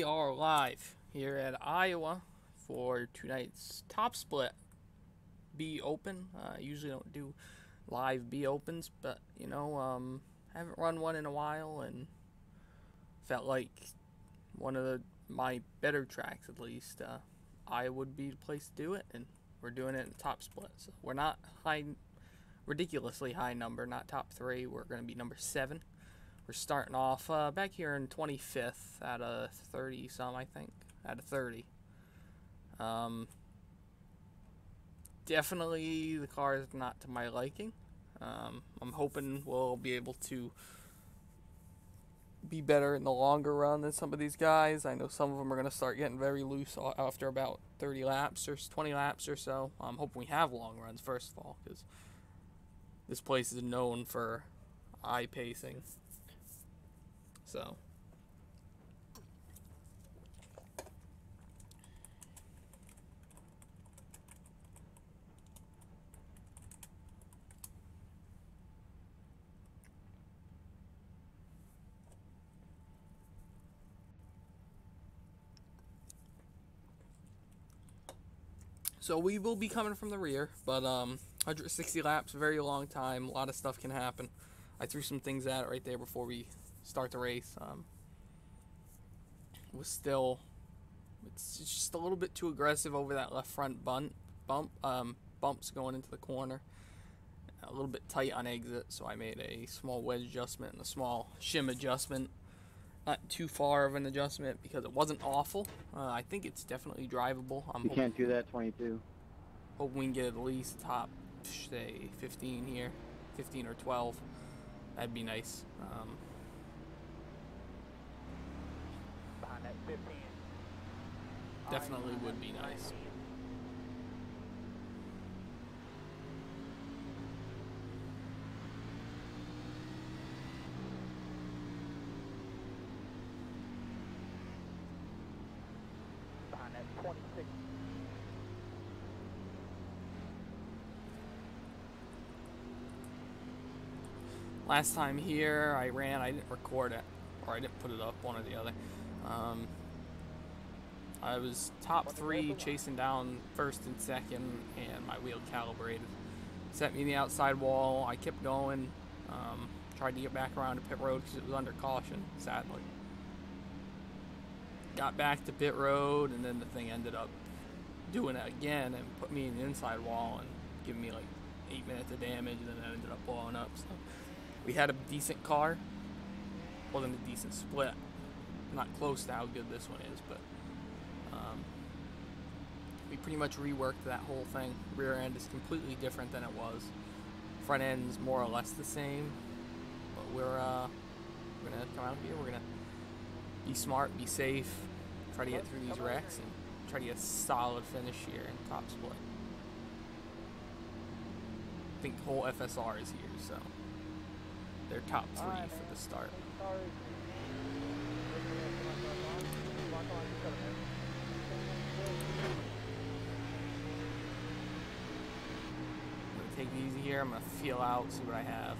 are live here at Iowa for tonight's top split B Open. I usually don't do live B Opens, but I haven't run one in a while and felt like one of my better tracks, at least, Iowa would be the place to do it, and we're doing it in the top split. So we're not ridiculously high number, not top 3. We're going to be number 7. We're starting off back here in 25th out of 30 some, I think, out of 30. Definitely the car is not to my liking. I'm hoping we'll be able to be better in the longer run than some of these guys. I know some of them are going to start getting very loose after about 30 laps or 20 laps or so. I'm hoping we have long runs, first of all, because this place is known for eye pacing. So we will be coming from the rear, but 160 laps, very long time. A lot of stuff can happen. I threw some things at it right there before we start the race. It's just a little bit too aggressive over that left front bumps going into the corner. A little bit tight on exit, so I made a small wedge adjustment and a small shim adjustment. Not too far of an adjustment because it wasn't awful. I think it's definitely drivable. You can't do that 22. Hope we can get at least top, say, 15 here, 15 or 12. That'd be nice. Behind that 15. Definitely would be nice. Behind that 26. Last time here I didn't record it, or I didn't put it up, one or the other. I was top 3 chasing down first and second, and my wheel calibrated. Set me in the outside wall. I kept going. Tried to get back around to pit road because it was under caution, sadly. Got back to pit road, and then the thing ended up doing it again and put me in the inside wall and giving me like 8 minutes of damage, and then it ended up blowing up. So we had a decent car. Wasn't a decent split. Not close to how good this one is, but we pretty much reworked that whole thing. Rear end is completely different than it was. Front end's more or less the same, but we're gonna come out here. We're gonna be smart, be safe, try to get through these wrecks, and try to get a solid finish here in top split. I think the whole FSR is here, so they're top 3 for the start. I'm gonna take it easy here. I'm gonna feel out, see what I have.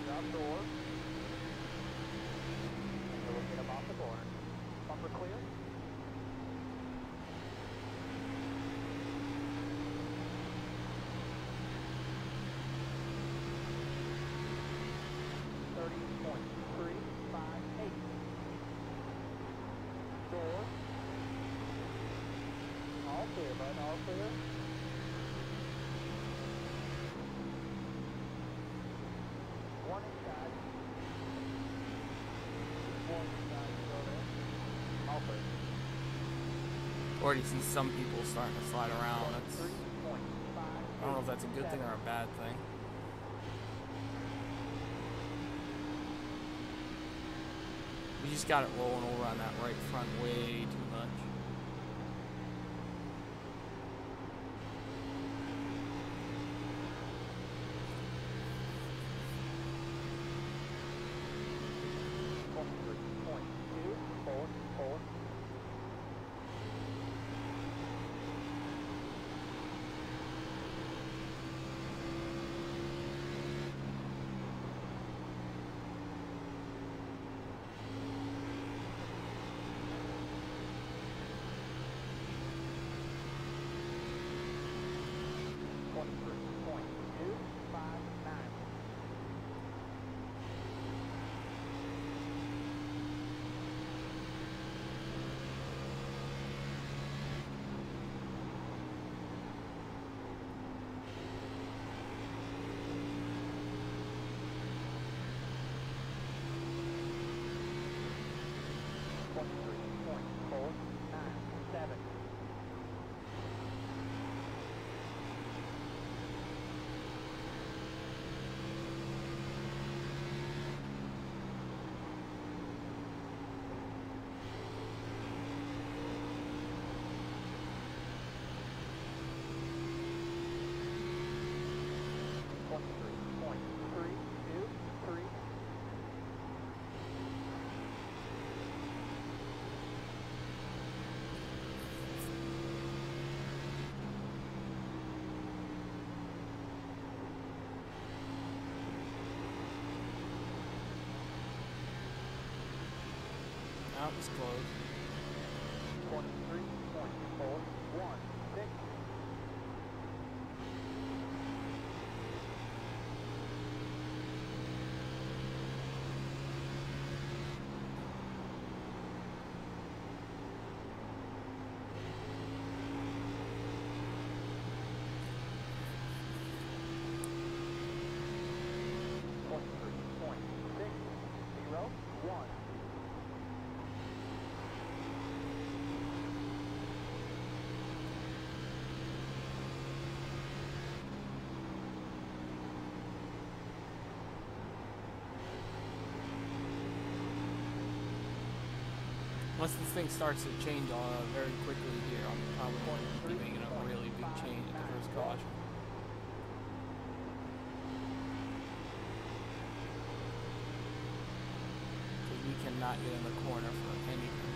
Drop door. We'll get him off the board. Bumper clear. Door. All clear, bud. All clear. One inside. One inside. Go there. All clear. Already see some people starting to slide around. I don't know if that's a good thing or a bad thing. We just got it rolling over on that right front way too much. 23.259. That was close. 23.416. Once this thing starts to change very quickly here, I'm probably going to be making a really big change at the first caution. Because we cannot get in the corner for anything.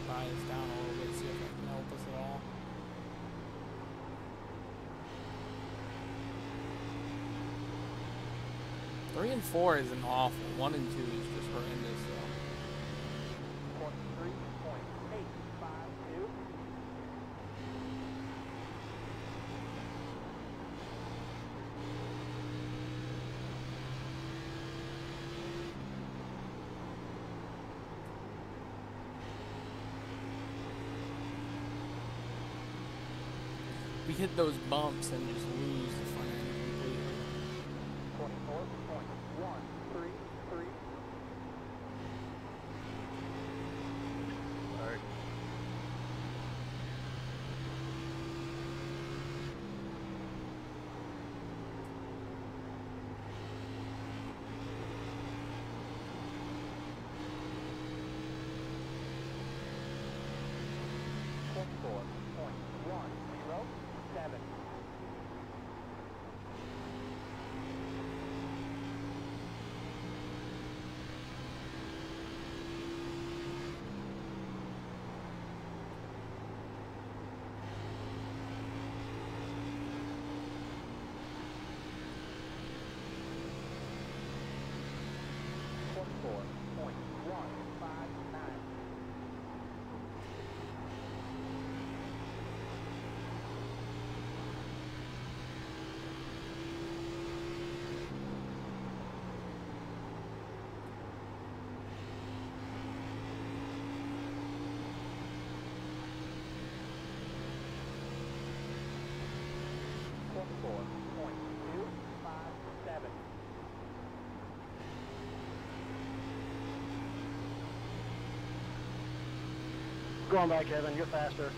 Bias down a little bit, see if it can help us at all. Three and four isn't awful. 1 and 2 is just horrendous, though. 23.852. We hit those bumps and just lose the front end completely. 24.133. Sorry. going by, Kevin. You're faster.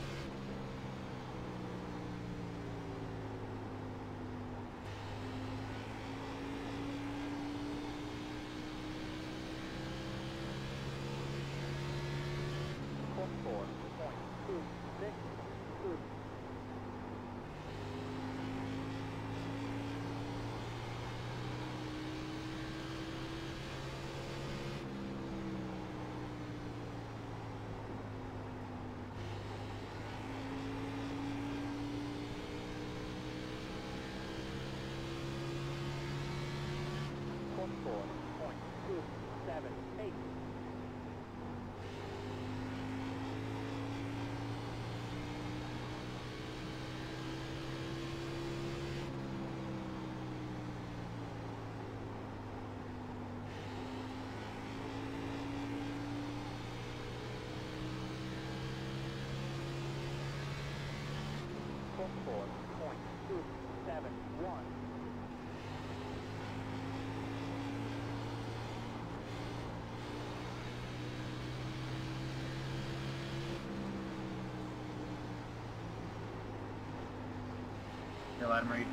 Here, let him read.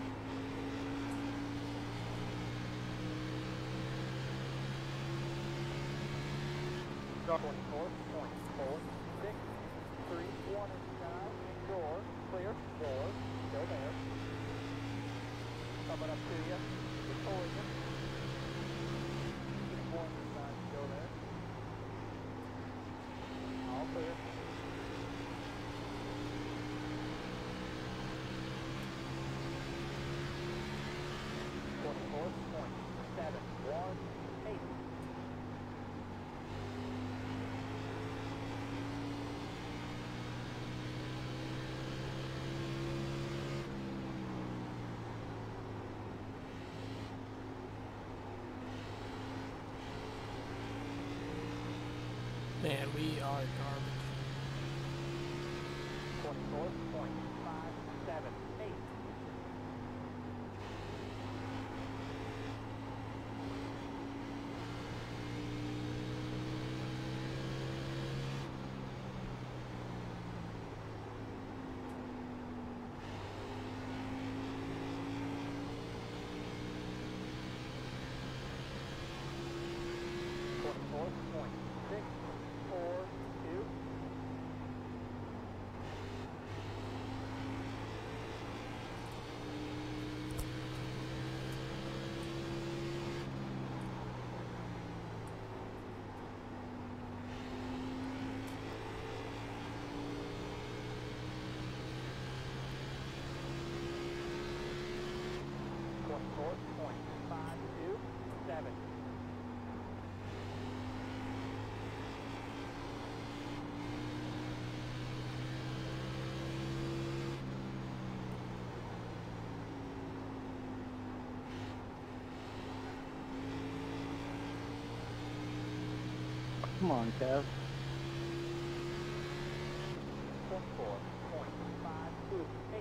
Drop 24.463, 1 inside, door, clear, door, go there. Coming up to you, collision. 1 inside, go there. All clear. Man, we are garbage. 24.578. Come on, Kev. 24.528.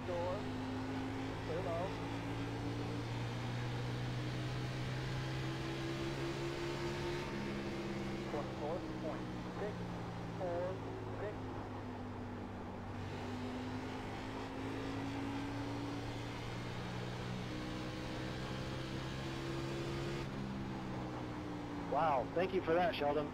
Door, clear low. .646. Wow, thank you for that, Sheldon.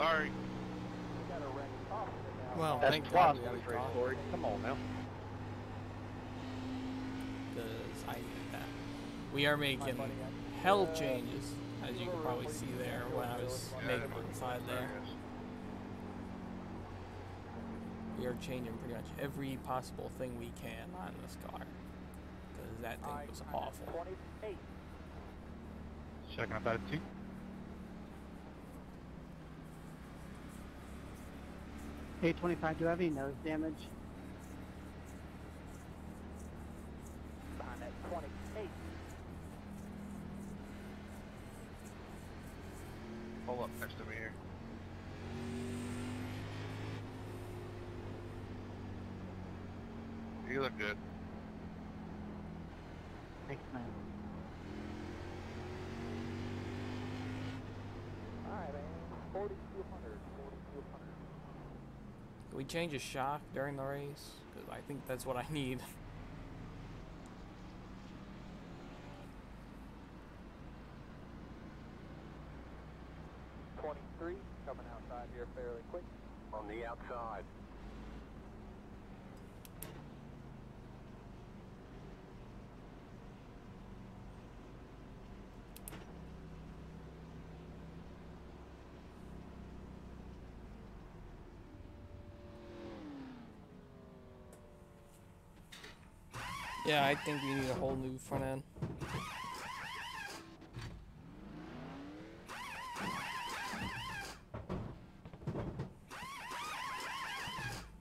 Sorry. We got a wreck opposite now. Well, That's thank God we got awfully a straightforward. Come on now. because I need that. We are making hell changes, as you can probably see there when I was making it inside there. We are changing pretty much every possible thing we can on this car, because that thing was awful. 28. Checking out that too. Hey, 25, do you have any nose damage? Behind that 28. Pull up next to me here. You look good. Thanks, man. Alright, man. 4,200. 4,200. Can we change a shock during the race? Because I think that's what I need. 23. Coming outside here fairly quick. On the outside. Yeah, I think we need a whole new front end.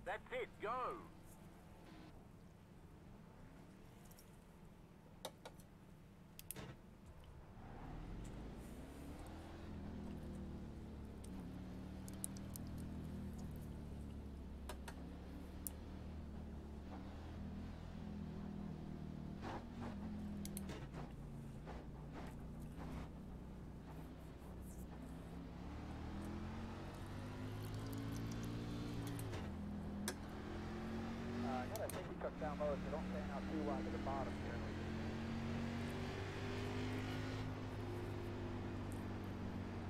That's it, go! I gotta think we cut down low so don't stand out too wide to the bottom here.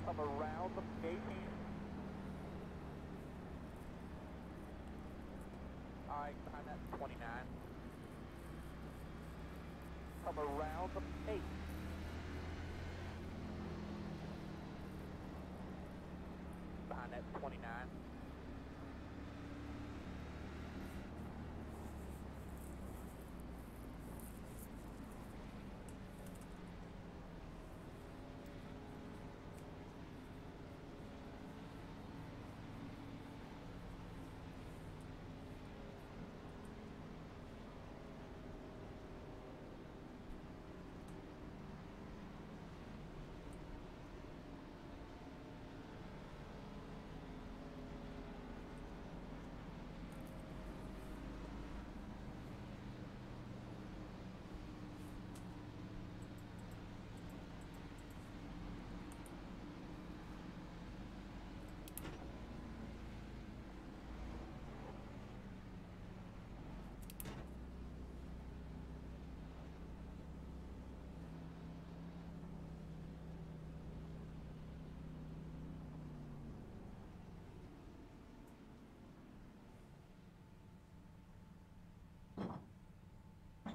Come around the gate here. Alright, behind that 29. Come around the 8. Behind that 29.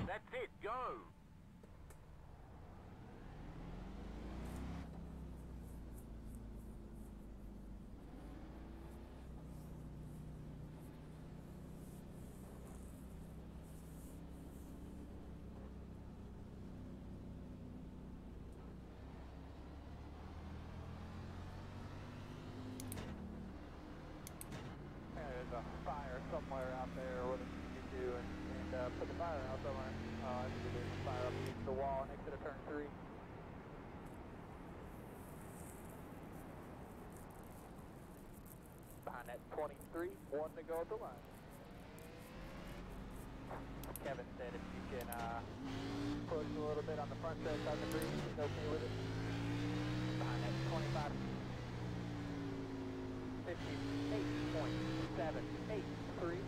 That's it, go! There's a fire somewhere out there, what you can do, and put the fire out somewhere. I think there's a fire up against the wall next to the turn 3. Behind that 23, one to go at the line. Kevin said if you can push a little bit on the front stretch on the green, he's okay with it. Behind that 25. 58.783.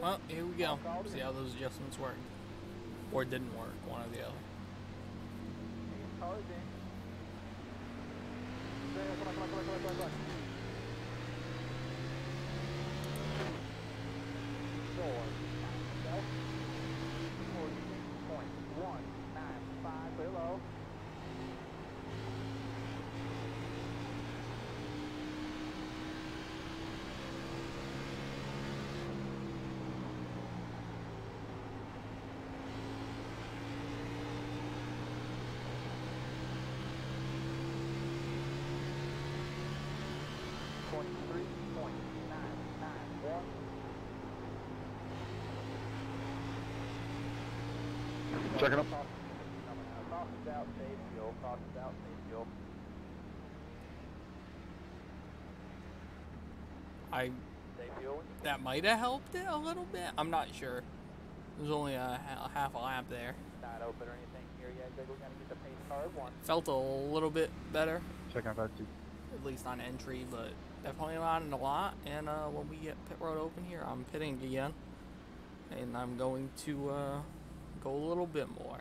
Well, here we go. See how those adjustments work. Or didn't work, one or the other. Cars in. Come on. 46.195, clear low. Checking up. Caution's out, save fuel. Caution's out, save fuel. Save fuel. That might have helped it a little bit. I'm not sure. There's only a half a lap there. Not open or anything here yet. We're gonna get the pace car one. Felt a little bit better, Checking out that 2. at least on entry, but definitely not in a lot. And when we get pit road open here, I'm pitting again, and I'm going to go a little bit more.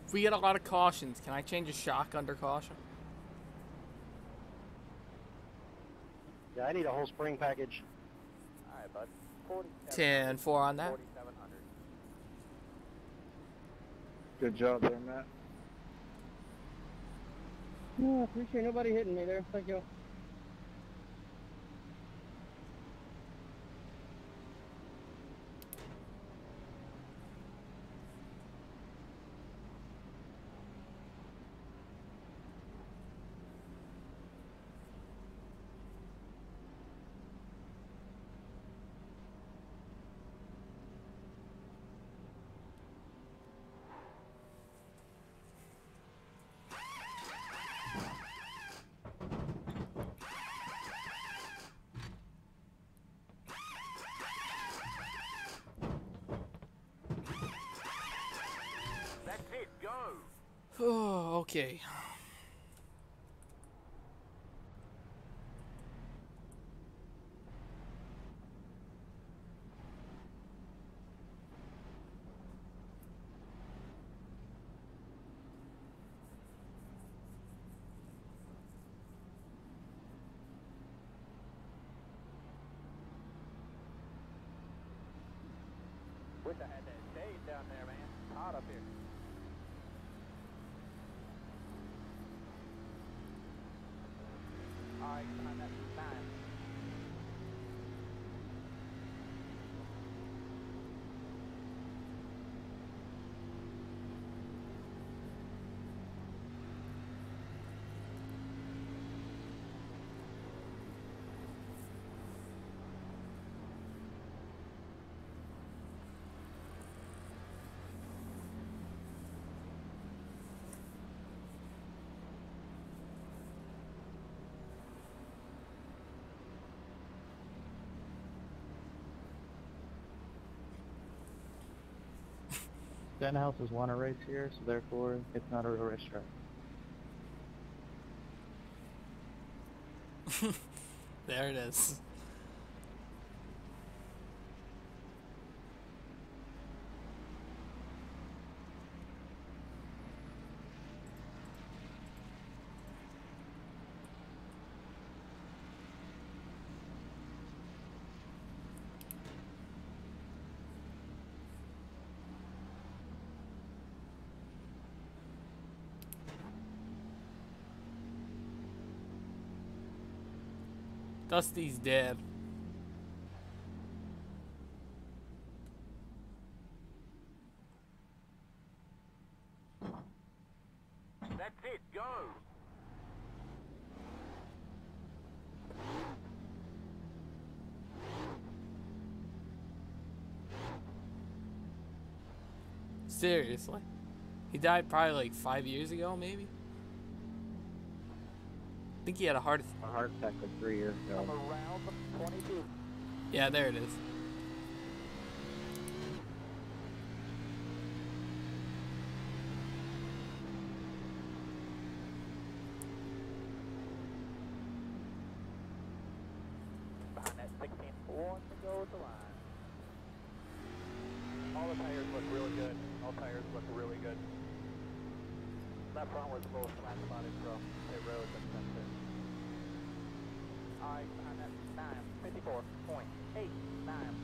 If we get a lot of cautions, can I change a shock under caution? Yeah, I need a whole spring package. Alright, bud. 4700. 10-4 on that. 4700. Good job there, Matt. Yeah, appreciate nobody hitting me there. Thank you. That's it, go! Oh, okay. Wish I had that shade down there, man. It's hot up here. Alright, time that's 9. Stenhouse has won a race here, so therefore it's not a real racetrack. There it is. Dusty's dead. That's it, go! Seriously. He died probably like 5 years ago, maybe? I think he had a heart attack. A heart attack like 3 years ago. Come around the 22. Yeah, there it is. All tires look really good. All tires look really good. That front was a little flat spotted from pit road, but that's it. I'm at 9:54.89.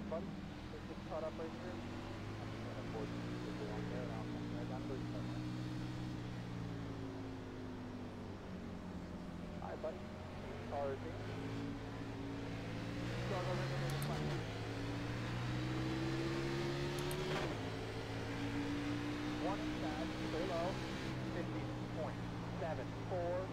Buddy, let's get caught up right here. I'm just gonna force you to go on there, and I'll come right down to the somewhere. Alright, buddy. Car is in. Go. One inside, stay low. 50.74.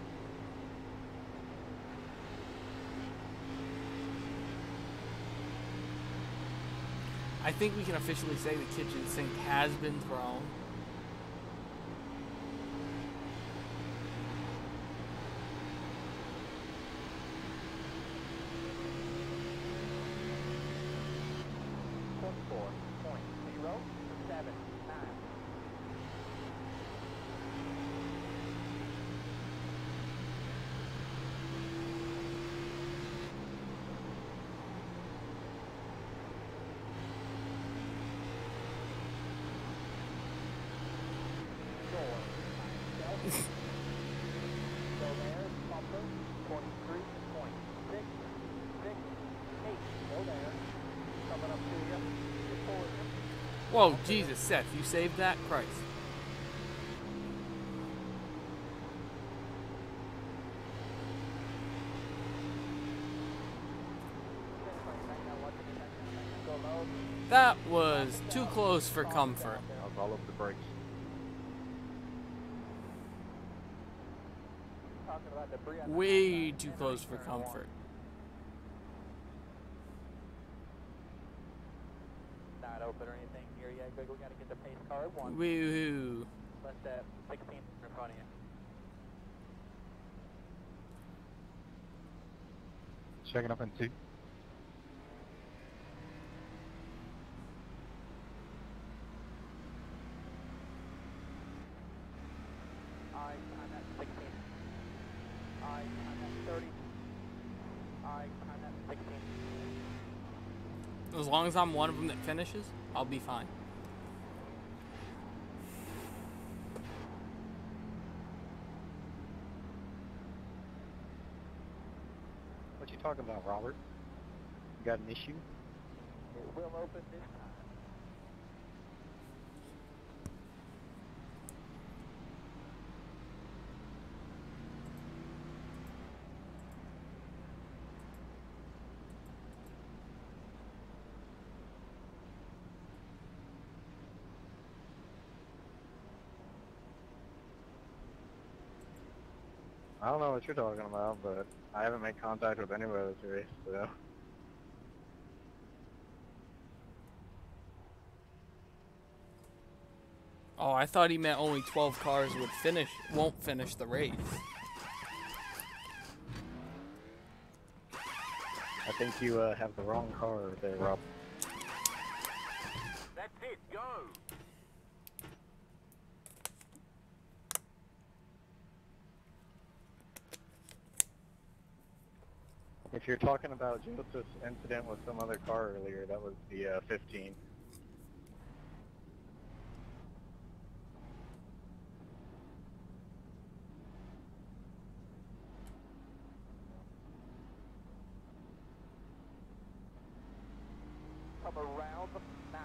I think we can officially say the kitchen sink has been thrown. Whoa, Jesus, Seth, you saved that? Christ. That was too close for comfort. I was all over the brakes. Way too close for comfort. Not open or anything here yet. We gotta get the pace car at 1. Woo-hoo. Let that 16 in front of you. Checking up in 2. I'm at 16. I'm at 30. I'm at 16. As long as I'm one of them that finishes, I'll be fine. What you talking about, Robert? You got an issue? It will open this time. I don't know what you're talking about, but I haven't made contact with anybody this race, so. Oh, I thought he meant only 12 cars won't finish the race. I think you have the wrong car there, Rob. That's it, go! If you're talking about Joseph's incident with some other car earlier, that was the 15. Come around the 9.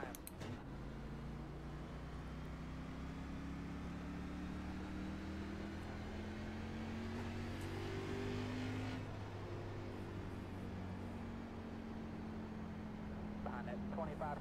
Behind that 25.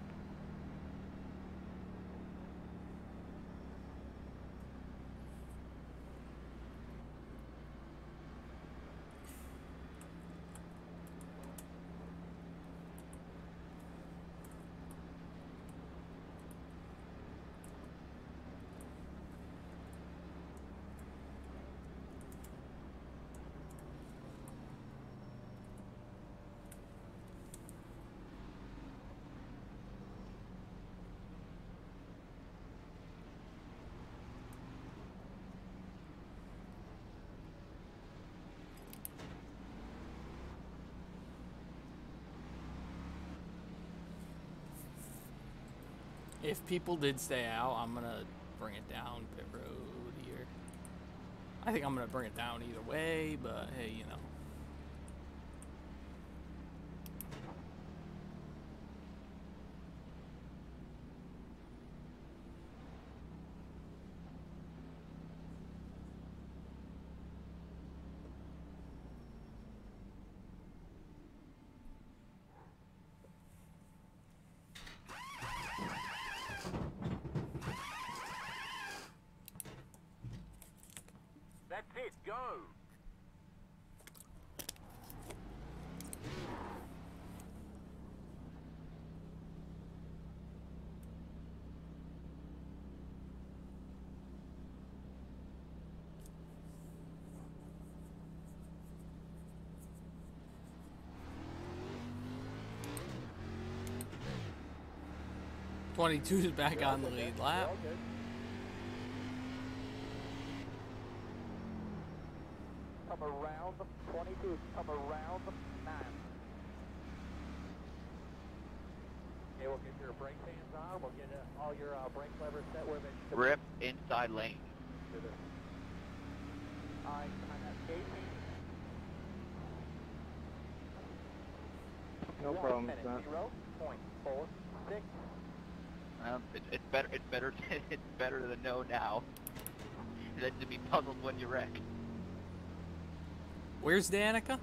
If people did stay out, I'm gonna bring it down pit road here. I think I'm gonna bring it down either way, but hey, you know. That's it, go! '22's back on the lead lap. Come around the 22, come around the 9. Okay, we'll get your brake hands on, we'll get all your brake levers set where they should be. Rip inside lane. Alright, behind that gate. No problem, son. 0.46. It's better. It's better. It's better to know now than to be puzzled when you wreck. Where's Danica?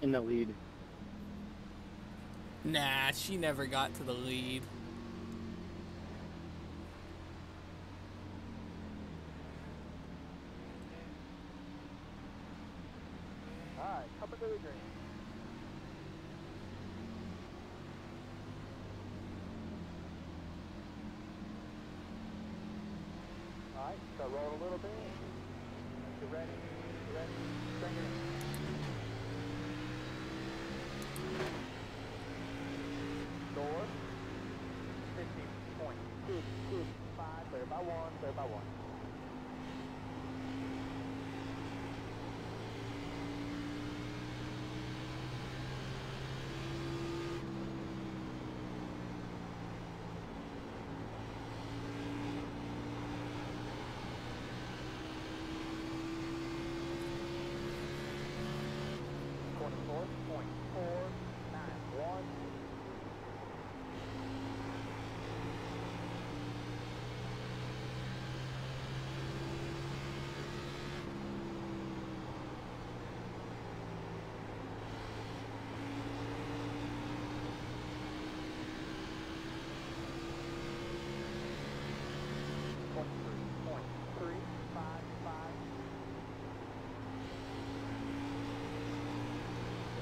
In the lead. Nah, she never got to the lead. Alright, come into the green. Alright, so roll a little bit. You ready? You ready? Finger. Door. 50.225. Clear by one. Clear by one.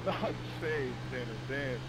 Not safe, Dan.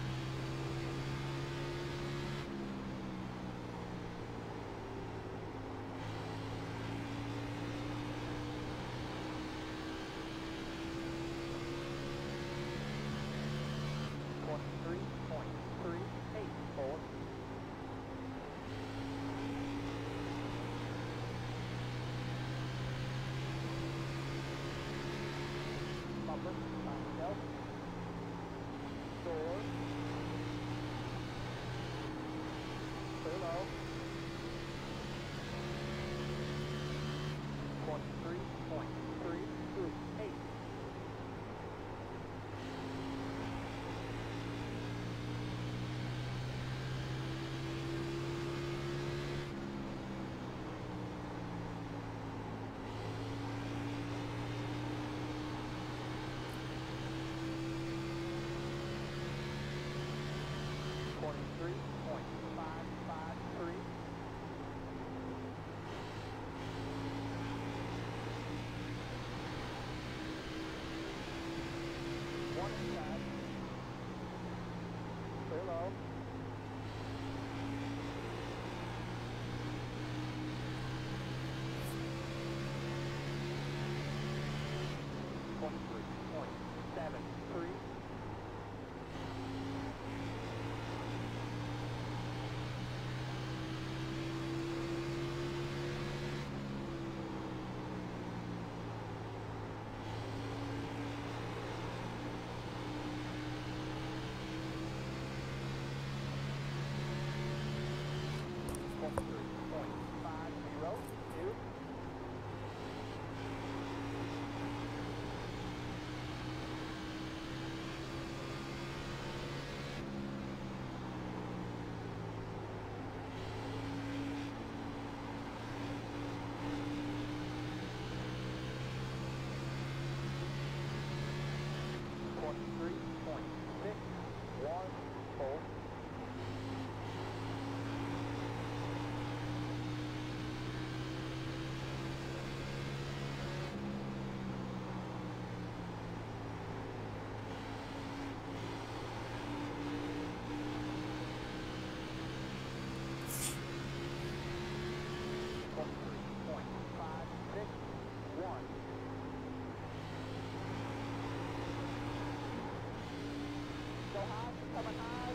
coming high.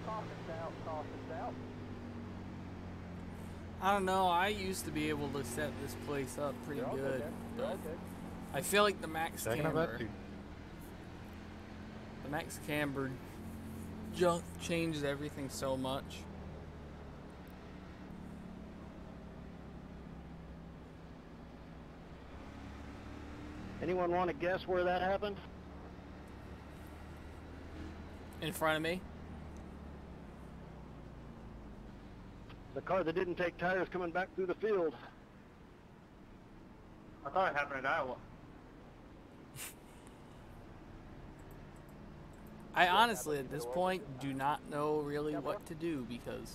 Caution's out, caution's out. I don't know. I used to be able to set this place up pretty You're all good, there. You're all but good. I feel like the max Checking about camber, you. the max camber junk changes everything so much. Anyone want to guess where that happened? In front of me. The car that didn't take tires coming back through the field. I thought it happened in Iowa. I honestly, at this point, do not know really what to do because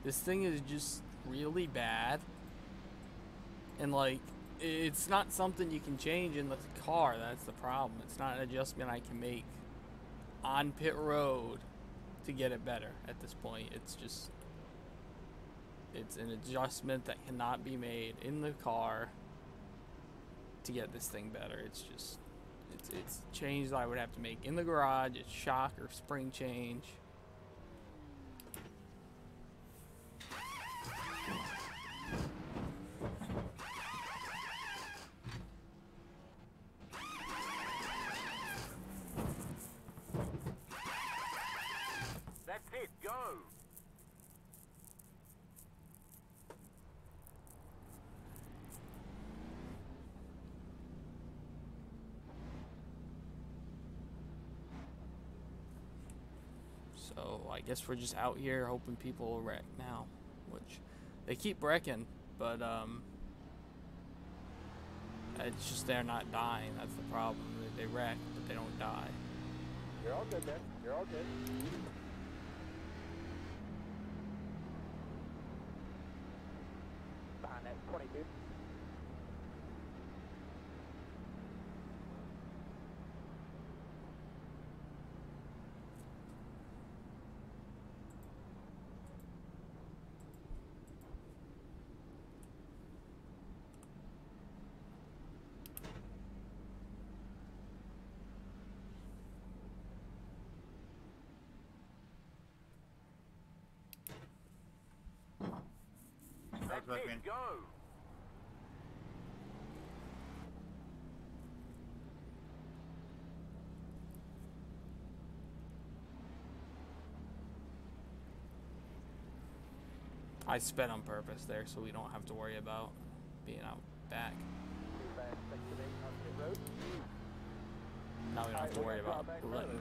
this thing is just really bad. And, like, it's not something you can change in the car. That's the problem. It's not an adjustment I can make on pit road to get it better at this point. It's just, it's an adjustment that cannot be made in the car to get this thing better. It's just, it's change that I would have to make in the garage. It's shock or spring change. That's it, go! So I guess we're just out here hoping people will wreck now, which they keep wrecking, but it's just they're not dying. That's the problem. They wreck, but they don't die. You're all good there. You're all good. Behind that 22. That's it, go! I sped on purpose there so we don't have to worry about being out back. Too fast, excavate on pit road. Now we don't have to worry about letting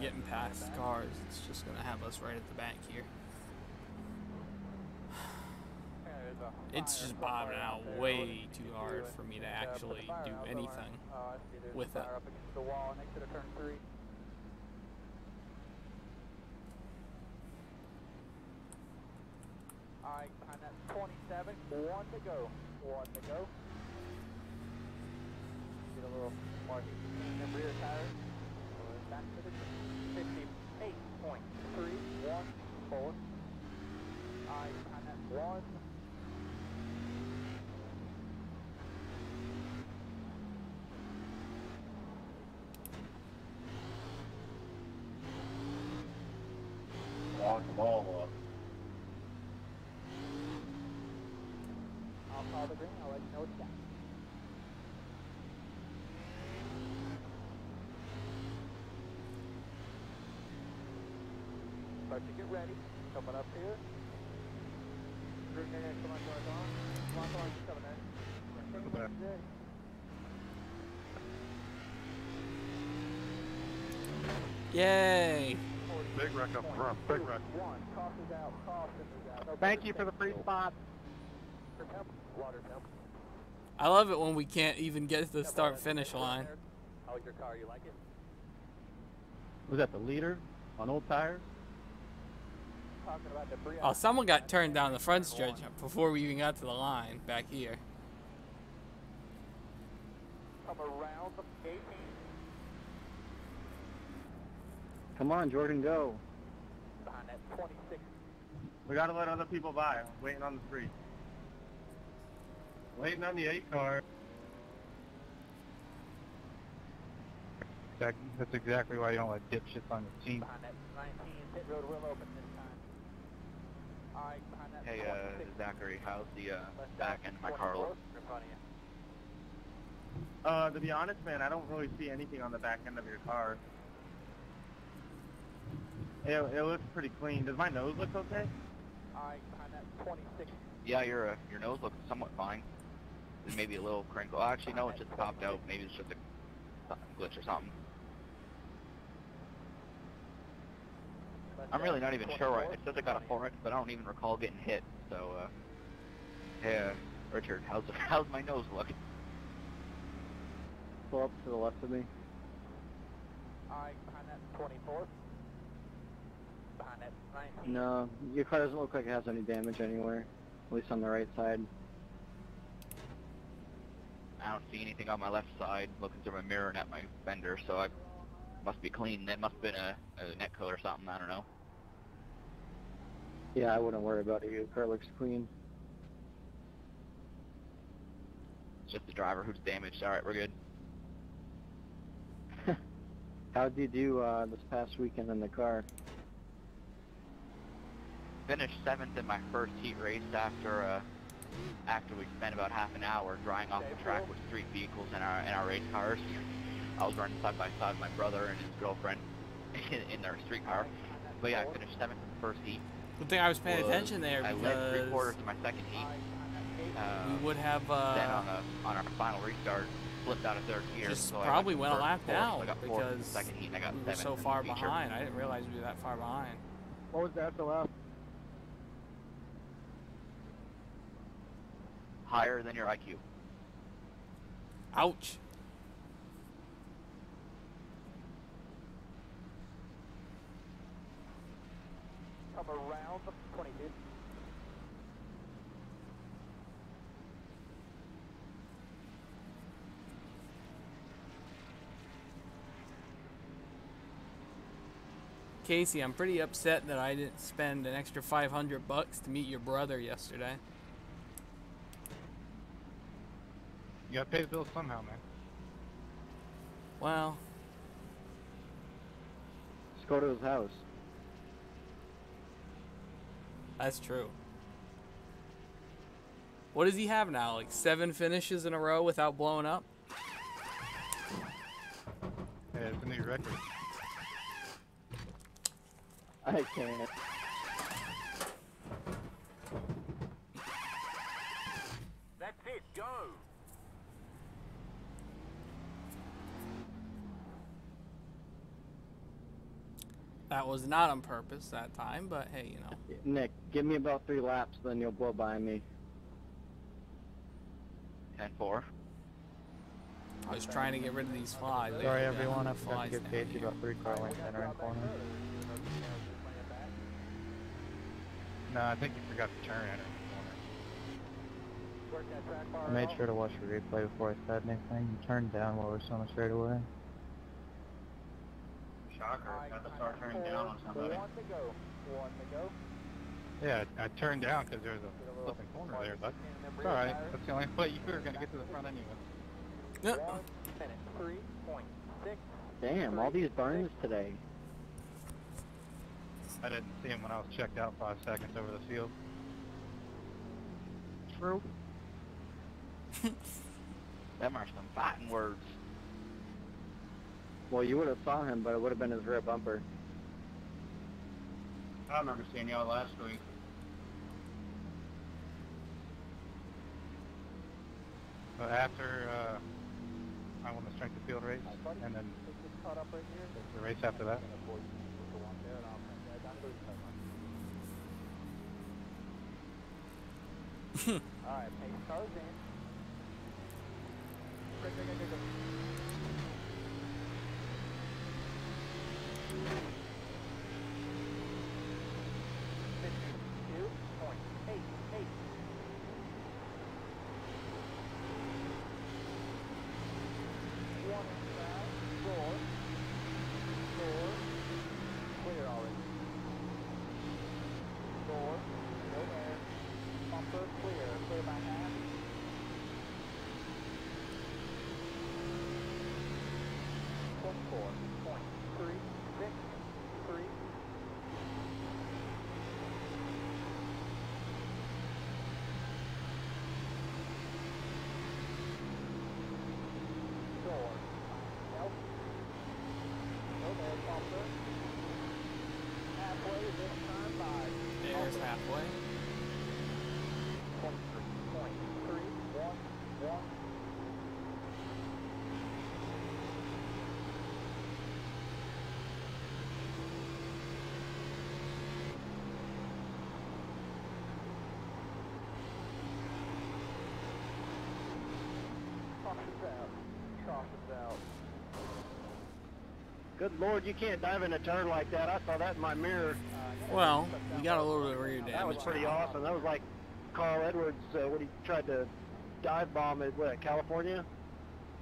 getting past cars. It's just gonna have us right at the back here. There's a It's fire just somewhere bobbing out there. way What too you do hard and- for me to and, put the actually fire do out anything somewhere. I see there's with a it. fire up against the wall next to the turn 3. Alright, behind that 27, one to go. One to go. Get a little more heat in the rear tire. Back to the 58.314. Alright, behind that one. Lock the ball up. I'll call the green, I'll let you know what you got. Start to get ready. Coming up here. Green there, come on, come on, come on. Come on, come on, keep coming there. Ready. Yay! Big wreck up front. Big wreck. One, caution is out, caution is out. No Thank you for the free spot. Water temp. I love it when we can't even get to the start finish line. How your car, you like it? Was that the leader on old tires? Talking about debris. Oh, someone got turned down the front stretch before we even got to the line back here. Come around the 18. Come on, Jordan, go. Behind that 26. We gotta let other people by. I'm waiting on the 3. Waiting on the 8 car. That's exactly why you don't let dipshits on your team. Behind that 19, pit road will open this time. Alright, behind that Hey, 26. Zachary, how's the Left back out end of my 24 car look? in front of you. To be honest, man, I don't really see anything on the back end of your car. It looks pretty clean. Does my nose look okay? Alright, behind that 26. Yeah, your nose looks somewhat fine. There's maybe a little crinkle. Oh, actually, no, it just popped out. Maybe it's just a glitch or something. I'm really not even sure. It says I got a 4X, but I don't even recall getting hit. So, hey, Richard, how's my nose look? Pull up to the left of me. Alright, behind that 24. Behind that 19. No, your car doesn't look like it has any damage anywhere. At least on the right side. I don't see anything on my left side. Looking through my mirror and at my fender, so I must be clean. That must have been a net coat or something. I don't know. Yeah, I wouldn't worry about it. Your car looks clean. It's just the driver who's damaged. All right, we're good. How'd you do this past weekend in the car? Finished 7th in my first heat race after we spent about half an hour drying off the track with street vehicles in our race cars. I was running side by side with my brother and his girlfriend in their street car. But yeah, I finished 7th in the first heat. Good thing I was paying attention there, I because led 3/4 in my second heat. we would have Then on our final restart, flipped out of third gear. just so I probably got went a third lap and fourth, so down I got fourth in the because second heat, and I got we were 7th so in the far feature. behind. I didn't realize we were that far behind. What was that the last? Higher than your IQ. Ouch. Come around the 22. Casey, I'm pretty upset that I didn't spend an extra $500 to meet your brother yesterday. You gotta pay the bills somehow, man. Well, Just go to his house. that's true. What does he have now? Like 7 finishes in a row without blowing up? Yeah, it's a new record. I can't. That's it, go! That was not on purpose that time, but hey, you know. Nick, give me about 3 laps, then you'll blow by me. 10-4. I was trying to get rid of these flies. Sorry They- everyone, I forgot to flies give down Casey here. about 3 car lengths center and corner. No, I think you forgot to turn enter in corner. I made sure to watch the replay before I said anything. You turned down while we were still on the straightaway. Shocker, got to start turning down on somebody. One to go. Yeah, I turned down because there was a flipping corner there, but it's alright. That's the only way you were going to get to the front anyway. Yeah. 1 minute, 3.6. Damn, all these burns today. I didn't see him when I was checked out 5 seconds over the field. True. Them are some fighting words. Well, you would have saw him, but it would have been his rear bumper. I remember seeing y'all last week. But after I won the strength of field race, and then Caught up right here. the race after that. Alright, pace cars in. Go. 52.88. One inside, door, clear already. Door, no air, bumper clear by half. 114.363. Door. Nope. No more bumper. Halfway this time by There's halfway. 23.311. Caution's out. Caution's out. Good lord, you can't dive in a turn like that. I saw that in my mirror. Well, we got a little bit of rear damage. That was pretty awesome. That was like Carl Edwards when he tried to dive bomb at California?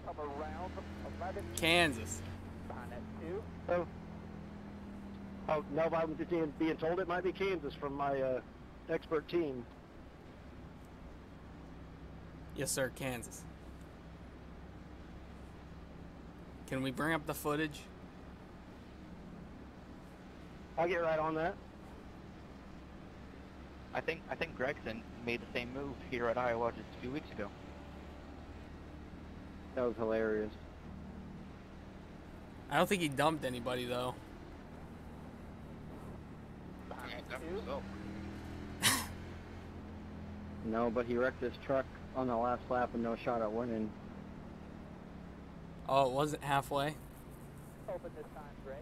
Come around 11. Kansas. Behind that 2. Oh, no, I'm being told it might be Kansas from my expert team. Yes, sir, Kansas. Can we bring up the footage? I'll get right on that. I think Gregson made the same move here at Iowa just a few weeks ago. That was hilarious. I don't think he dumped anybody, though. No, but he wrecked his truck on the last lap and no shot at winning. Oh, it wasn't halfway? Open this time, Greg.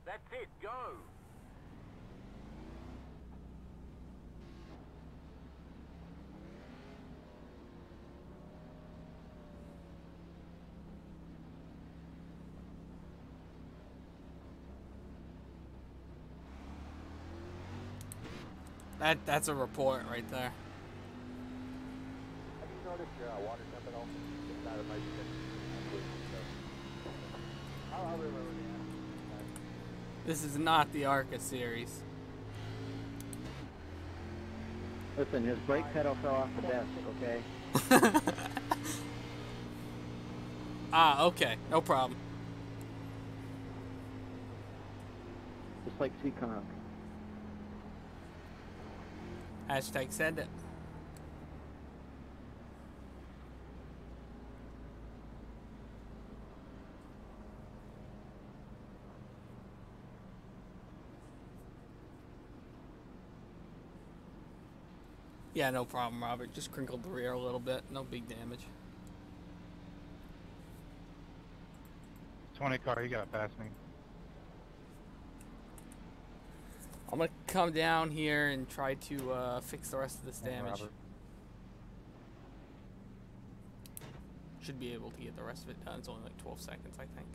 That's it, go! That's a report right there. Have you noticed your water temp at all? It's not as much as I'll remember the This is not the ARCA series. Listen, his brake pedal fell off the desk, okay? Ah, okay. No problem. Just like Seekonk. Hashtag said it. Yeah, no problem, Robert. Just crinkled the rear a little bit. No big damage. 20 car, you gotta pass me. I'm gonna come down here and try to fix the rest of this damage. Robert. Should be able to get the rest of it done. It's only like 12 seconds, I think.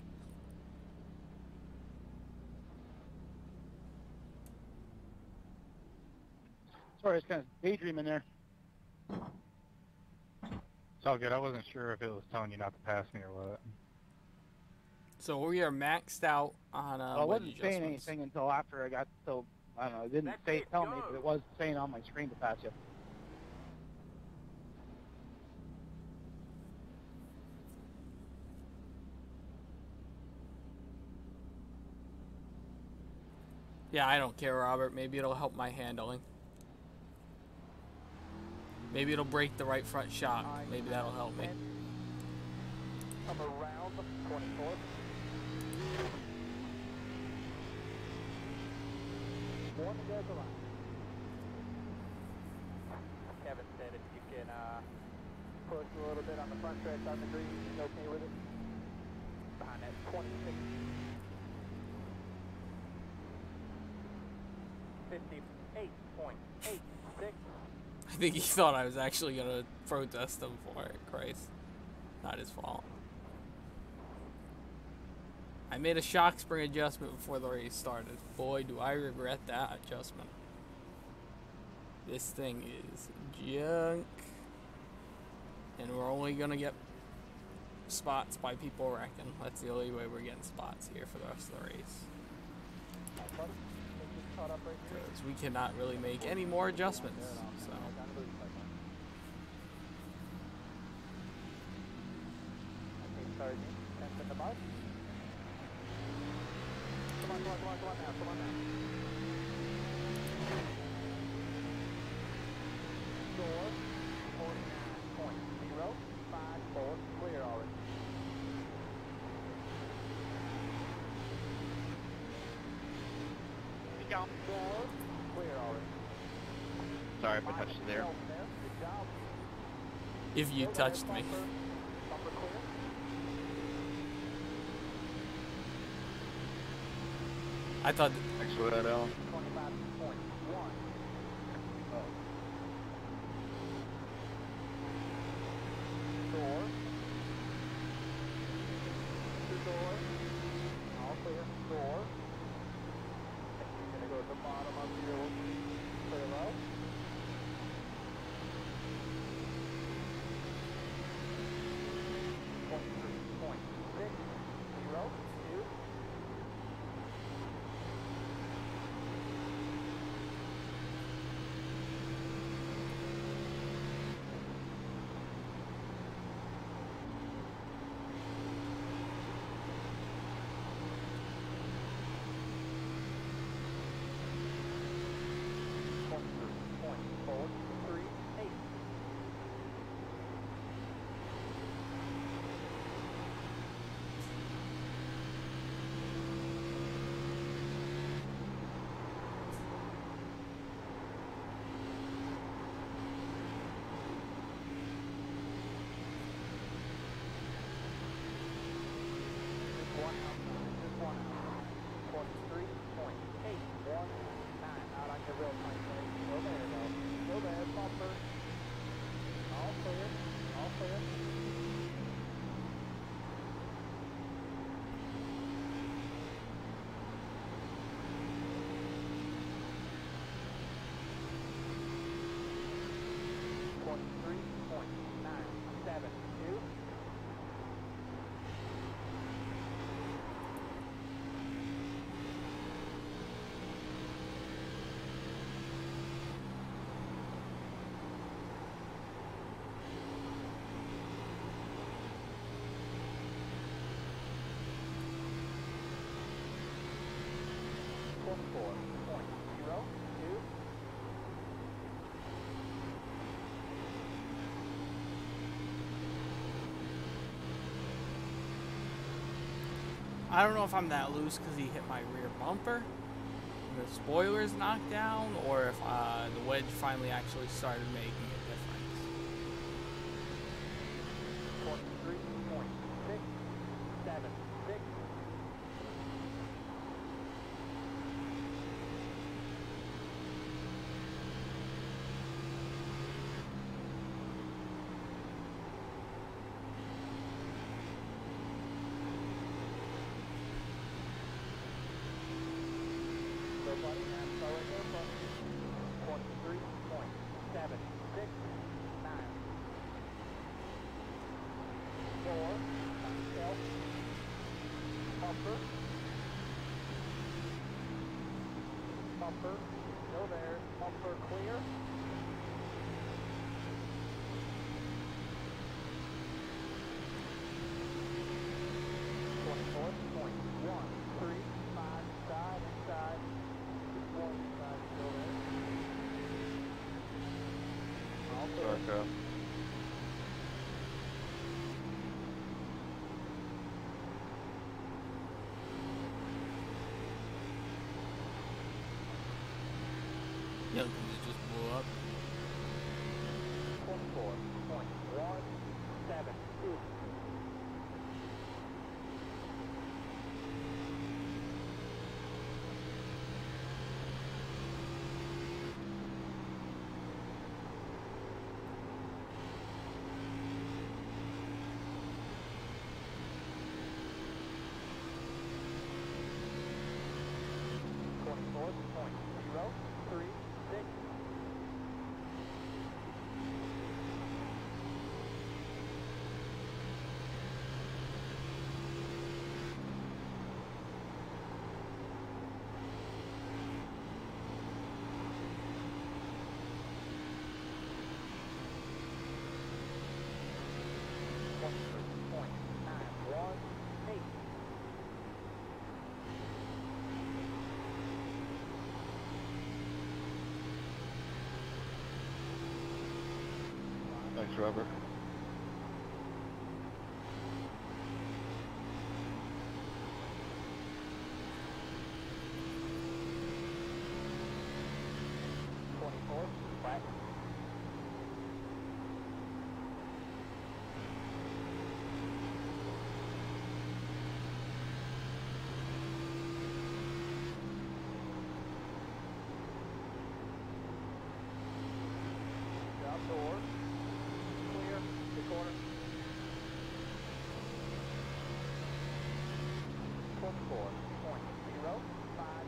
Sorry, I was kind of daydreaming there. It's all good. I wasn't sure if it was telling you not to pass me or what. So we are maxed out on Well, I wedge wasn't saying adjustments. anything until after I got to, I don't know, it didn't That's say it, tell me, go. but it was saying on my screen to pass you. Yeah, I don't care, Robert. Maybe it'll help my handling. Maybe it'll break the right front shock. Maybe that'll help me. Come around the 24th. One to go to the line. Kevin said if you can push a little bit on the front stretch on the green, he's okay with it. Behind that 26. 58.86. I think he thought I was actually gonna protest him for it. Christ. Not his fault. I made a shock spring adjustment before the race started. Boy, do I regret that adjustment. This thing is junk. And we're only gonna get spots by people wrecking. That's the only way we're getting spots here for the rest of the race. Because we cannot really make any more adjustments. So. Come on now, come on now. Score 49.054, clear already. Keep going. Score, clear already. Sorry if I touched you there. Good job. If you touched me. Bumper clear. I thought. Thanks for that, Alan. 25.1. Door. The door. All clear. Door. You're gonna go to the bottom of your clear low. .602. I don't know if I'm that loose because he hit my rear bumper, the spoiler's knocked down, or if the wedge finally actually started making a difference. 23.676. Nobody has forward there, but 23.769. 4, self, bumper, bumper, go there, bumper clear. .135 side inside. trail. Yeah, 'cause it just blew up. 24.172. Thanks, Robert. Door. Clear. The corner. 24.05.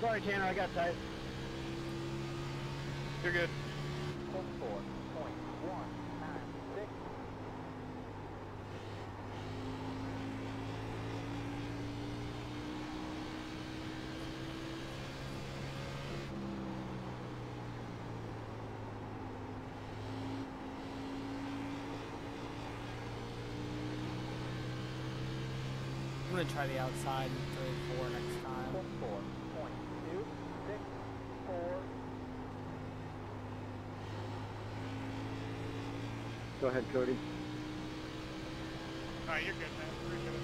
Sorry, Tanner, I got tight. You're good. 24.196. I'm gonna try the outside and 34 next time. 24.264. Go ahead, Cody. Alright, you're good, man. Appreciate it.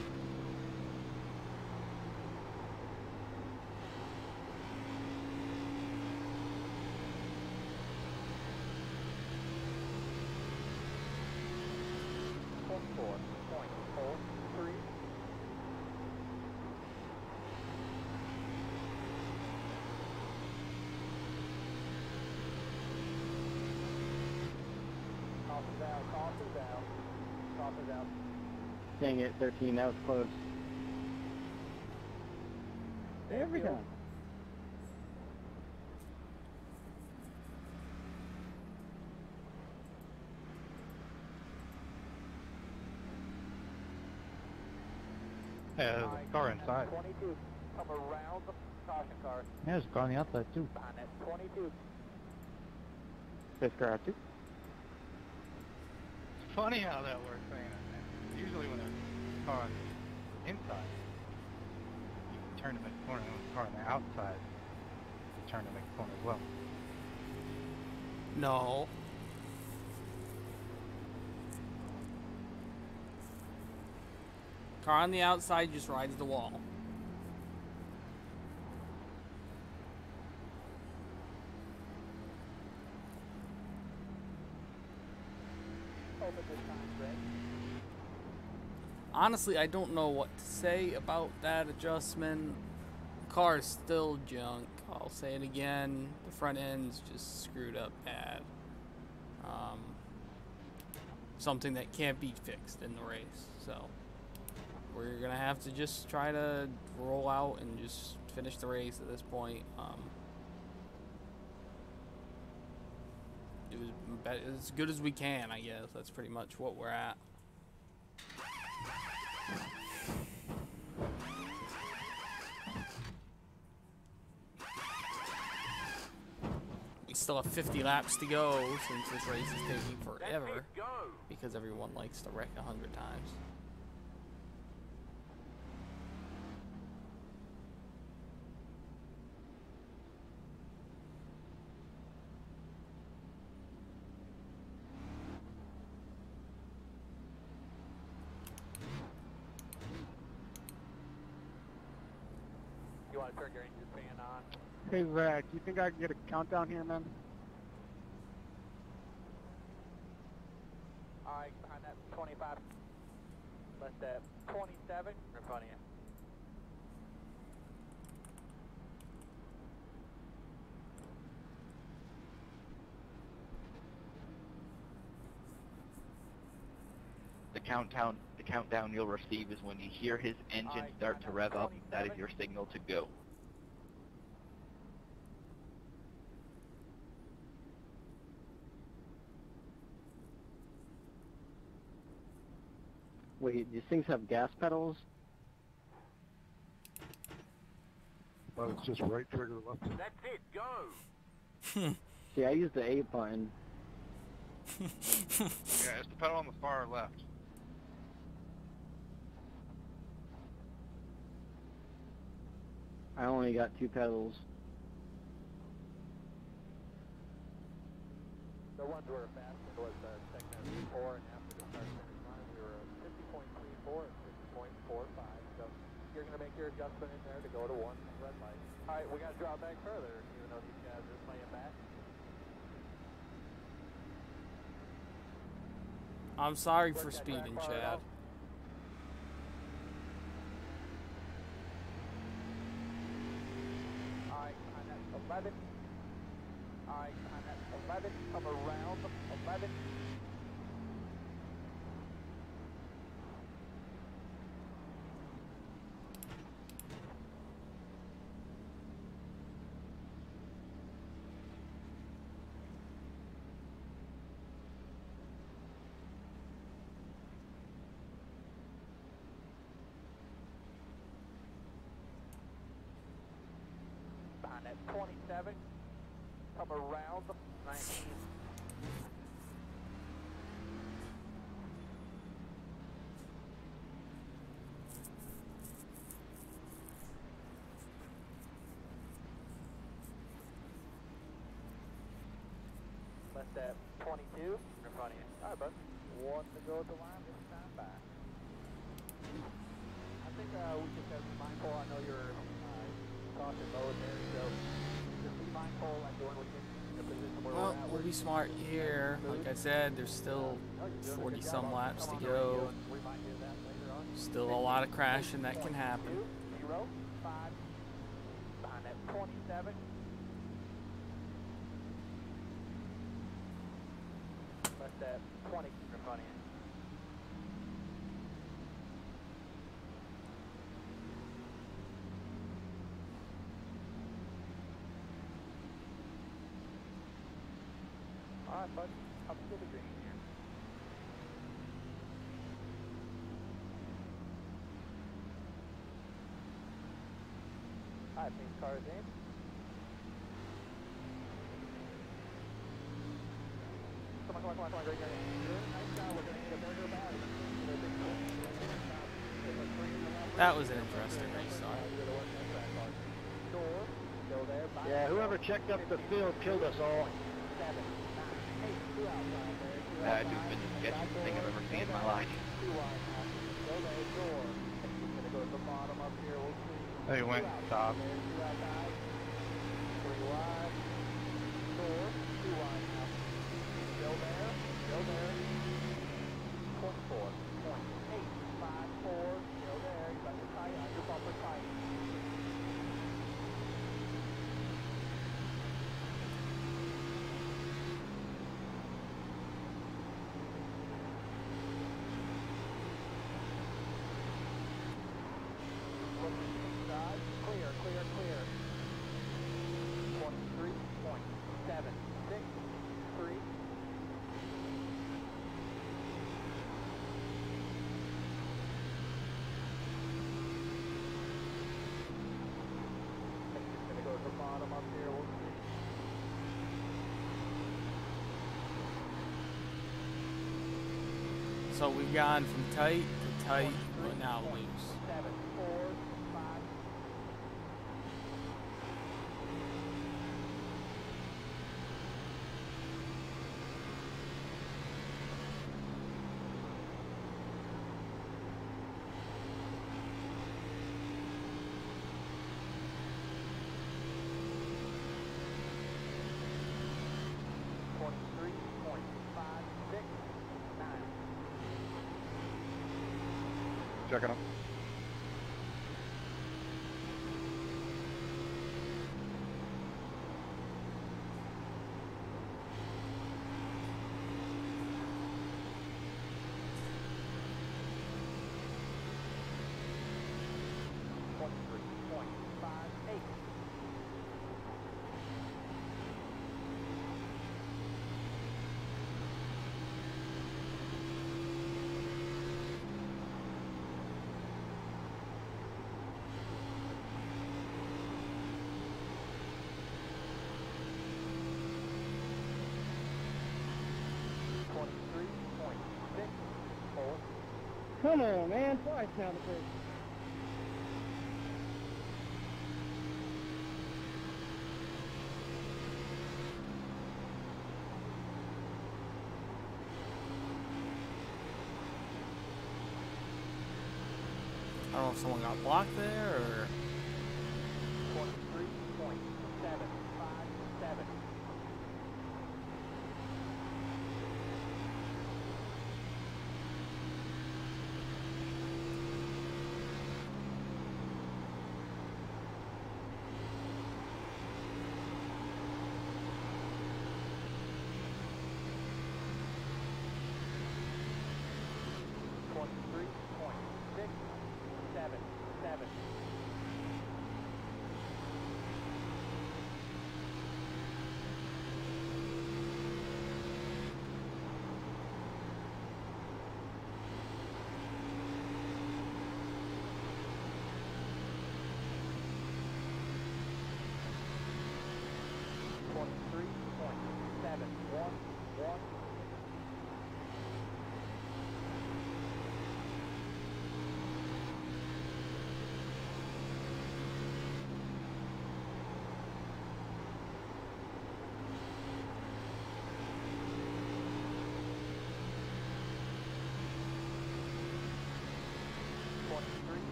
Coffee's out. Dang it, 13, that was close. Every time. Yeah, there's a car inside. 22. Come around the caution car. Yeah, there's a car on the outside, too. Behind that 22. Fifth car out too. funny how that works, ain't it, man? Usually when there's a car on the inside, you can turn to make a corner, and when the car on the outside, you turn to make a corner as well. No. Car on the outside just rides the wall. Honestly, I don't know what to say about that adjustment. The car is still junk. I'll say it again. The front end's just screwed up bad. Something that can't be fixed in the race. So we're gonna have to just try to roll out and just finish the race at this point. Do as good as we can, I guess. That's pretty much what we're at. We still have 50 laps to go since this race is taking forever because everyone likes to wreck 100 times. You want to turn your engine fan on? Hey Zach, you think I can get a countdown here, man? Alright, behind that 25. Left that 27 in front of you. The countdown you'll receive is when you hear his engine start to rev up. That is your signal to go. Wait, these things have gas pedals? Well, it's just right trigger, left trigger. That's it, go! See, I use the A button. Yeah, it's the pedal on the far left. I only got 2 pedals. The ones we were fast was segment 4, and after the start finish line, we were 50.34 and 50.45. So you're going to make your adjustment in there to go to 1 red light. All right, we got to draw back further, even though these guys are playing back. I'm sorry for speeding, Chad. Alright, behind that 11. Alright, behind that 11. Come around 11. Behind that 27. Come around 19. Left that 22 in front of you. Alright, bud. 1 to go at the line this time back. I think we just have to be mindful. I know you're caution mode there, so just be mindful like when we get in a position where Well, we're at. we'll be smart here. Like I said, there's still 40 some laps to go. We might do that later on. Still a lot of crashing that can happen. 0, 5, behind that 27. Left that 20 in front of you. Alright, bud. Up to the green here. Alright, these cars in. Come on, green. Nice job. We're going to need a That was an interesting race, though. Yeah, whoever checked up the field killed us all. That dude's been the sketchiest thing I've ever seen in my life. They went and stopped. Clear. 23.763. Just gonna go to the bottom up here, we'll see. So we've gone from tight to tight, but now loose. 7, 4, 5. Checking them. Come on, man. Twice now the first. I don't know if someone got blocked there or. 23.757.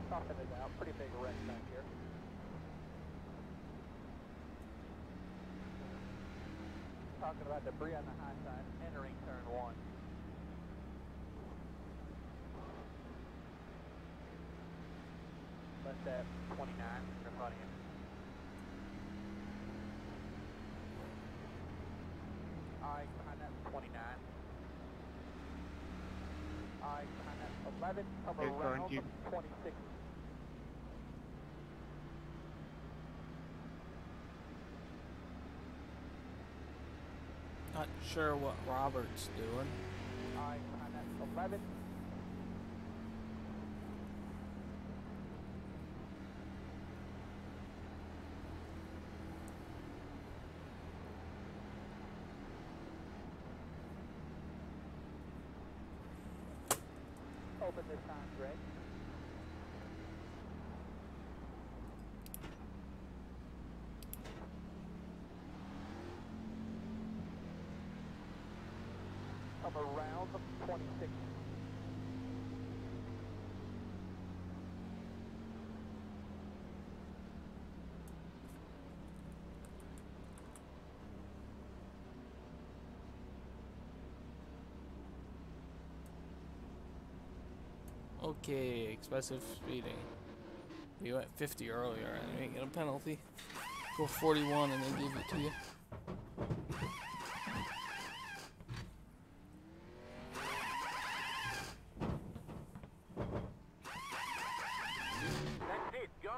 Toughen it out. Pretty big wreck back here. Talking about debris on the high side, entering turn 1. Left at 29 in front of you. Eyes behind that 29. Eyes behind that 11. Come Here's around turn 26. Not sure what Robert's doing. Eyes behind that 11. Open this time, Greg. Come around the 26. Okay, excessive speeding. We went 50 earlier and we didn't get a penalty. Go 41 and they give it to you. That's it, go!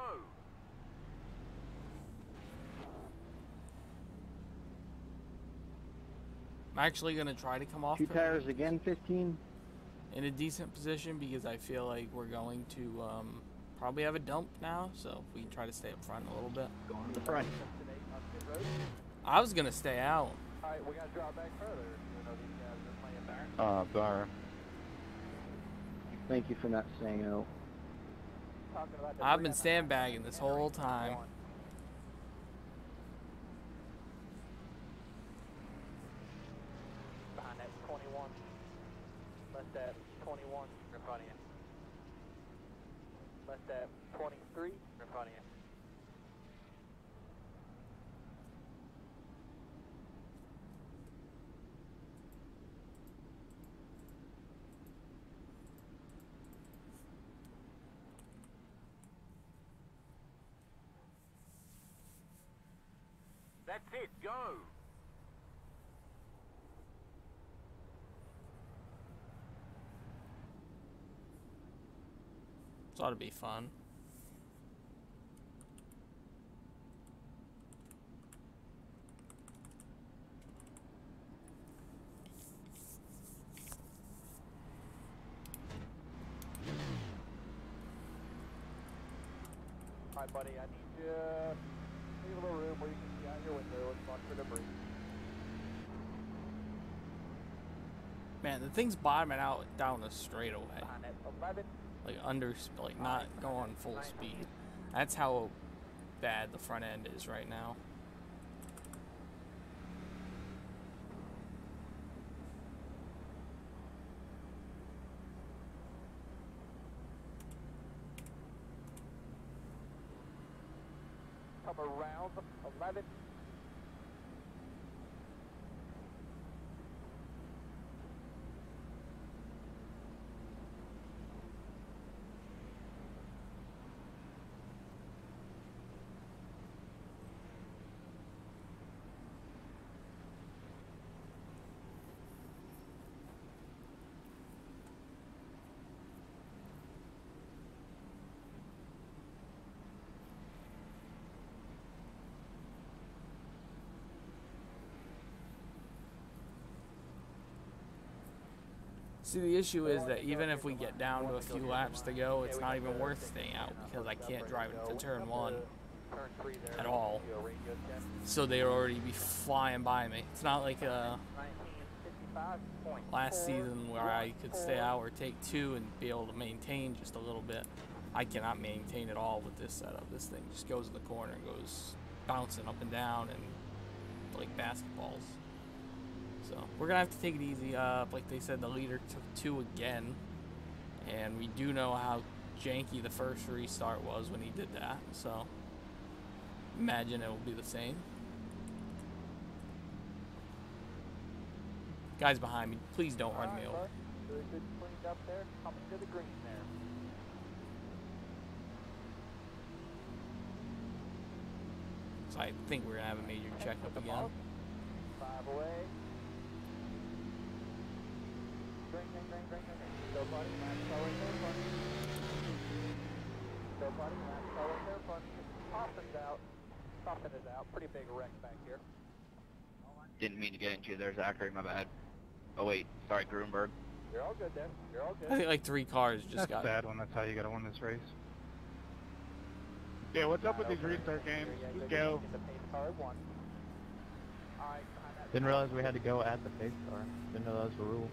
I'm actually gonna try to come off Two pit tires again, 15. in a decent position because I feel like we're going to probably have a dump now, so we can try to stay up front a little bit. Going to the front. I was gonna stay out. Alright, we gotta drop back further. You know, these guys are playing back. Bar. Thank you for not saying no. Talking about I've debris been on the sandbagging high this side, whole entering turn time. 1. Behind that 21. Left that 21 in front of you. Left that 23 in front of you. That's it, go! This ought to be fun. Alright, buddy, I need you to leave a little room where you can see out your window and watch for debris. Man, the thing's bottoming out down the straightaway. Behind that 11. Like not going full speed. That's how bad the front end is right now. Come around 11. See, the issue is that even if we get down to a few laps to go, it's not even worth staying out because I can't drive into turn 1 at all. So they'll already be flying by me. It's not like last season where I could stay out or take 2 and be able to maintain just a little bit. I cannot maintain it all with this setup. This thing just goes in the corner and goes bouncing up and down and like basketballs. So we're gonna have to take it easy. Like they said, the leader took 2 again, and we do know how janky the first restart was when he did that, so imagine it will be the same. Guys behind me, please don't run me over. Really good cleaned up there. Coming to the green there. So I think we're gonna have a major checkup again. 5 away. Green. Go buddy, last car right there, buddy. Go buddy, last car right there, buddy. Toppins out. Toppin is out. Pretty big wreck back here. Didn't mean to get into you there, Zachary, my bad. Oh wait, sorry, Grunberg. You're all good there. You're all good. I think like 3 cars just That's got. bad when that's how you gotta win this race. Yeah, what's up with these restart games? Let's go. Get the pace car at 1. Alright, behind that. Didn't realize we had to go at the pace car. Didn't know that was the rule.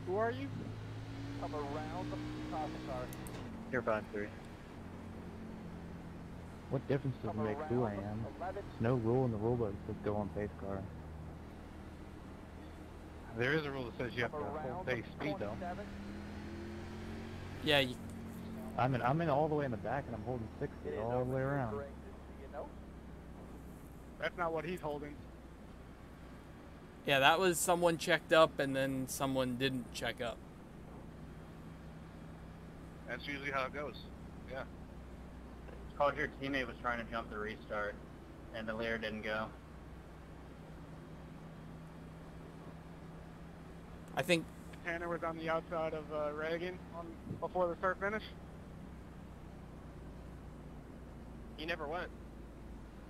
Who are you? Come around the crossing car. You're fine, 3. What difference does it Come make who I around am? 11. There's no rule in the rulebook that says go on pace car. There is a rule that says you have to Come hold around base speed though. 27. Yeah, you, I'm in all the way in the back and I'm holding 60 It is all the over way here, around. Greg, just so you know. That's not what he's holding. yeah, that was someone checked up and then someone didn't check up. That's usually how it goes. Yeah. It's called your teammate was trying to jump the restart, and the Lear didn't go. I think Tanner was on the outside of Reagan before the start finish. He never went.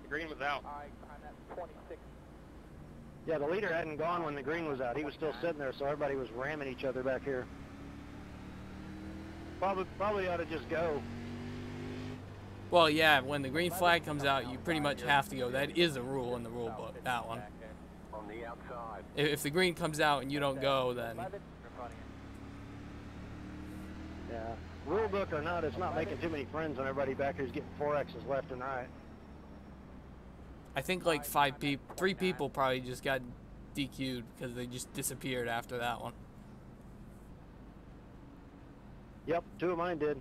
The green was out. Alright, behind that 26. Yeah, the leader hadn't gone when the green was out. He was still sitting there, so everybody was ramming each other back here. Probably ought to just go. well, yeah, when the green flag comes out, you pretty much have to go. That is a rule in the rule book, that one. On the outside. If the green comes out and you don't go, then 11 in front of you. Yeah. Rule book or not, it's not making too many friends when everybody back here's getting 4Xs left and right. I think like 3 people probably just got DQ'd because they just disappeared after that one. Yep, 2 of mine did.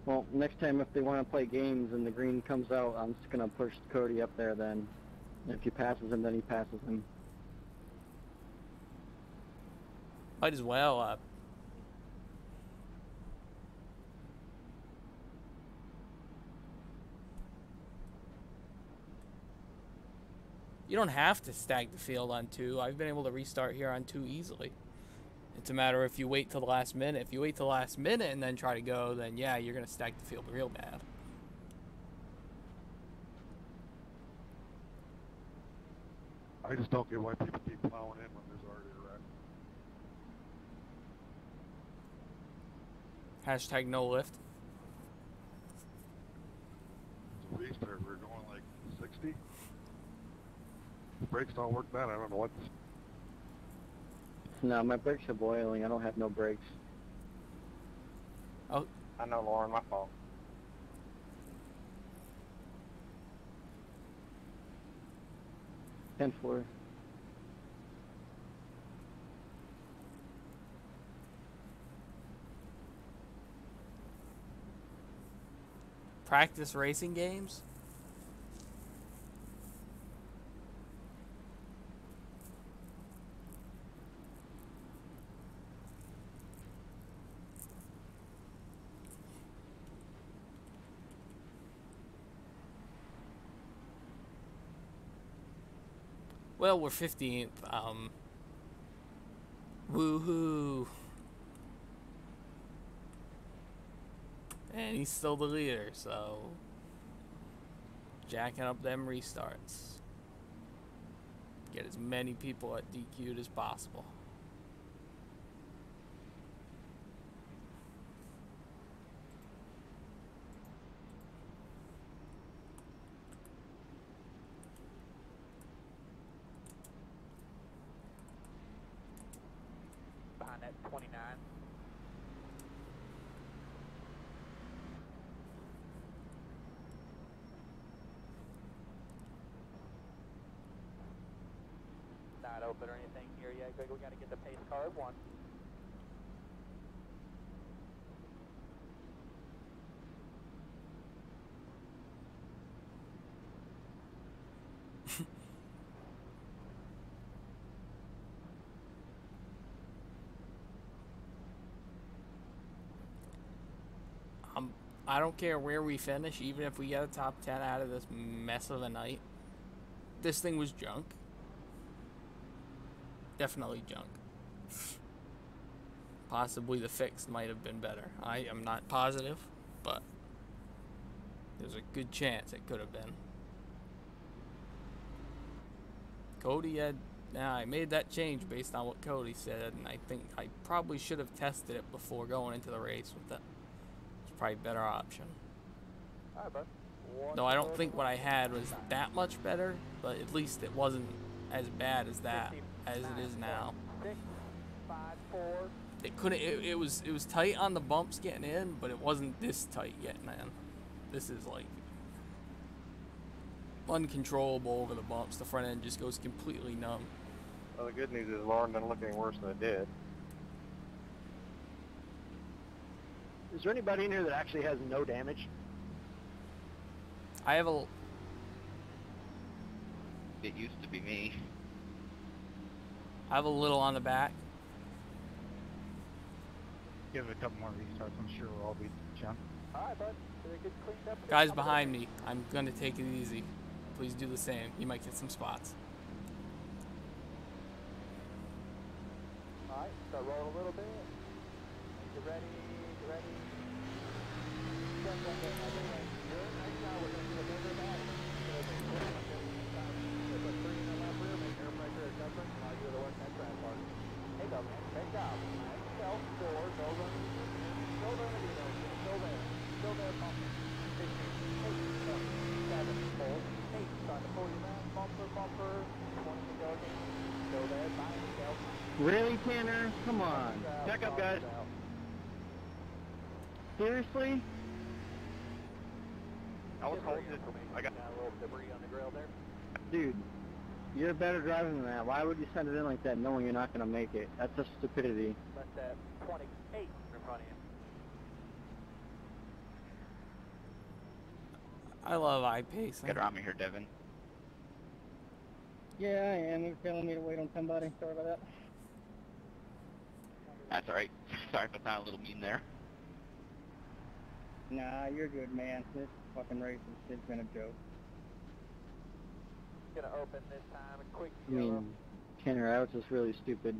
Well, next time if they want to play games and the green comes out, I'm just going to push Cody up there then. If he passes him, then he passes him. Might as well. You don't have to stack the field on 2. I've been able to restart here on 2 easily. It's a matter if you wait till the last minute. If you wait till the last minute and then try to go, then yeah, you're going to stack the field real bad. I just don't get why people keep plowing in when there's already a wreck. Hashtag no lift. There's a restart, we're going like 60. The brakes don't work bad, I don't know what. No, my brakes are boiling. I don't have no brakes. Oh, I know, Lauren, my fault. Ten four. practice racing games? Well, we're 15th. Woohoo. And he's still the leader, so jacking up them restarts. Get as many people at DQ'd as possible. Behind that 29. Not open or anything here. here yet. We got to get the pace car at 1. I don't care where we finish, even if we get a top 10 out of this mess of a night. This thing was junk. Definitely junk. Possibly the fix might have been better. I am not positive, but there's a good chance it could have been. Cody had... Now, I made that change based on what Cody said, and I think I probably should have tested it before going into the race with it. Probably a better option. Alright, bud. No, I don't think what I had was that much better, but at least it wasn't as bad as that as it is now. 6, 5, 4. It couldn't. It was tight on the bumps getting in, but it wasn't this tight getting in. This is like uncontrollable over the bumps. The front end just goes completely numb. Well, the good news is Lauren been looking worse than it did. Is there anybody in here that actually has no damage? I have a... It used to be me. I have a little on the back. Give it a couple more restarts, I'm sure we'll all be jumped. Alright, bud. They get cleaned up. Guys behind me, I'm gonna take it easy. Please do the same. You might get some spots. Alright, start rolling a little bit. Get ready, get ready. Right now we're going to do a bigger back. Put 3 in the left rear, make air pressure adjustment, and I'll do the work that track part. Hey, go, man. Take out. Self, 4, no running. Still there, still there. Still there, pump. 15, 8, 7, 4, 8. Trying to pull you back. Bumper, bumper. 20 to go again. Still there, 9 to go. Really, Tanner? Come on. Back up, guys. Seriously? I was holding it. I got a little debris on the grill there. Dude, you're a better driver than that. Why would you send it in like that knowing you're not going to make it? That's just stupidity. Let that 28 in front of you. I love iPacing. Get around me here, Devin. Yeah, I am. You're telling me to wait on somebody. Sorry about that. That's alright. Sorry if I sound a little mean there. Nah, you're good, man. This fucking race is been a joke. Gonna open this time, a quick I mean, Tanner, that was just really stupid.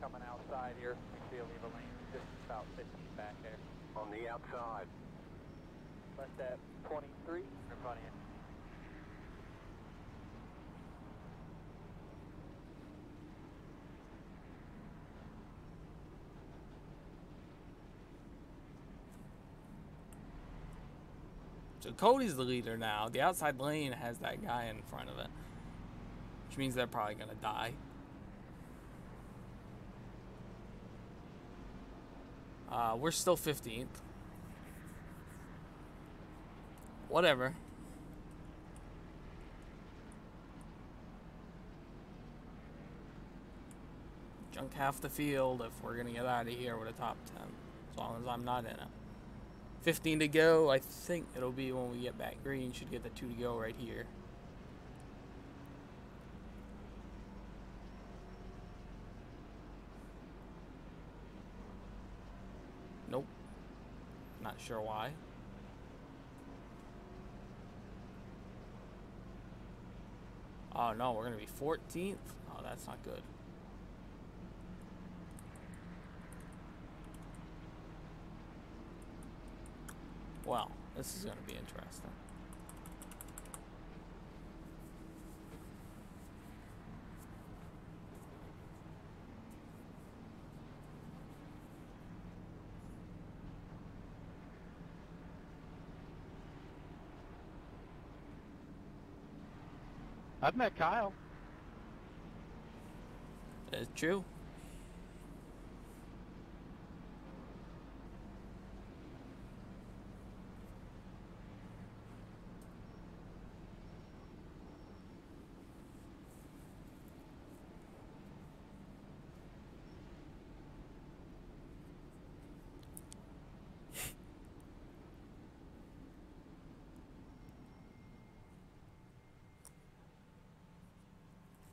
coming outside here. Make sure you leave a lane just about 15 back there. On the outside. Let that 23 in front of you. So Cody's the leader now. The outside lane has that guy in front of it, which means they're probably gonna die. We're still 15th. Whatever. Junk half the field if we're gonna get out of here with a top 10, as long as I'm not in it. 15 to go. I think it'll be when we get back green. Should get the 2 to go right here. Nope. Not sure why. Oh no, we're gonna be 14th. Oh, that's not good. Well, this is going to be interesting. I've met Kyle. It's true.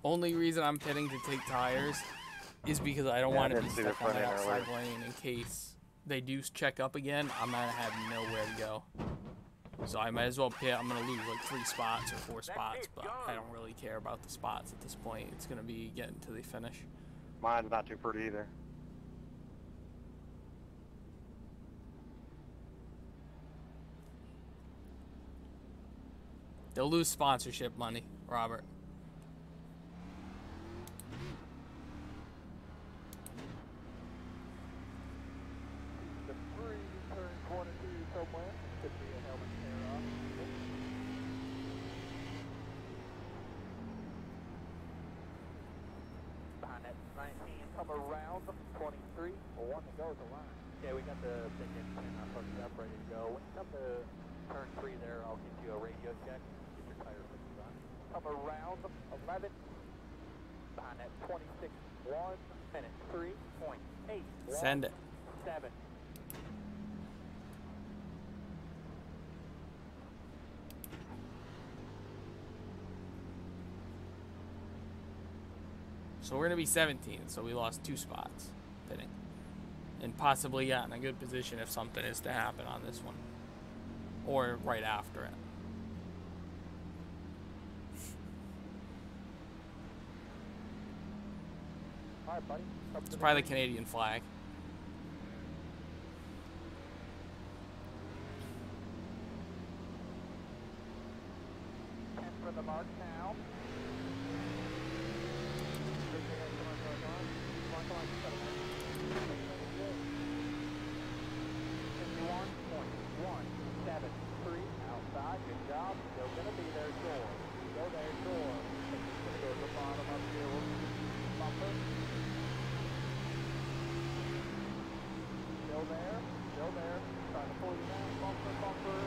Only reason I'm pitting to take tires is because I don't want to be stuck on that outside lane in case they do check up again. I'm gonna have nowhere to go, so I might as well pit. I'm gonna lose like 3 spots or 4 spots, but I don't really care about the spots at this point. It's gonna be getting to the finish. Mine's not too pretty either. They'll lose sponsorship money, Robert. Come around 23, 1 to go at the line. Okay, we got the big engine hooked up, ready to go. When you come to turn 3 there, I'll give you a radio check. Get your tire fixed on. Come around 11. Behind that 26, 1 minute, 3.8. Send it. 7. So we're going to be 17, so we lost 2 spots pitting. And possibly got in a good position if something is to happen on this one. Or right after it. All right, buddy. It's probably the Canadian flag. 10 for the mark now. 51.173 outside. Good job. Still gonna be there, door. Go there, door. It's gonna go to the bottom up here. Bumper. Still there. Still there. Trying to pull you down. Bumper, bumper.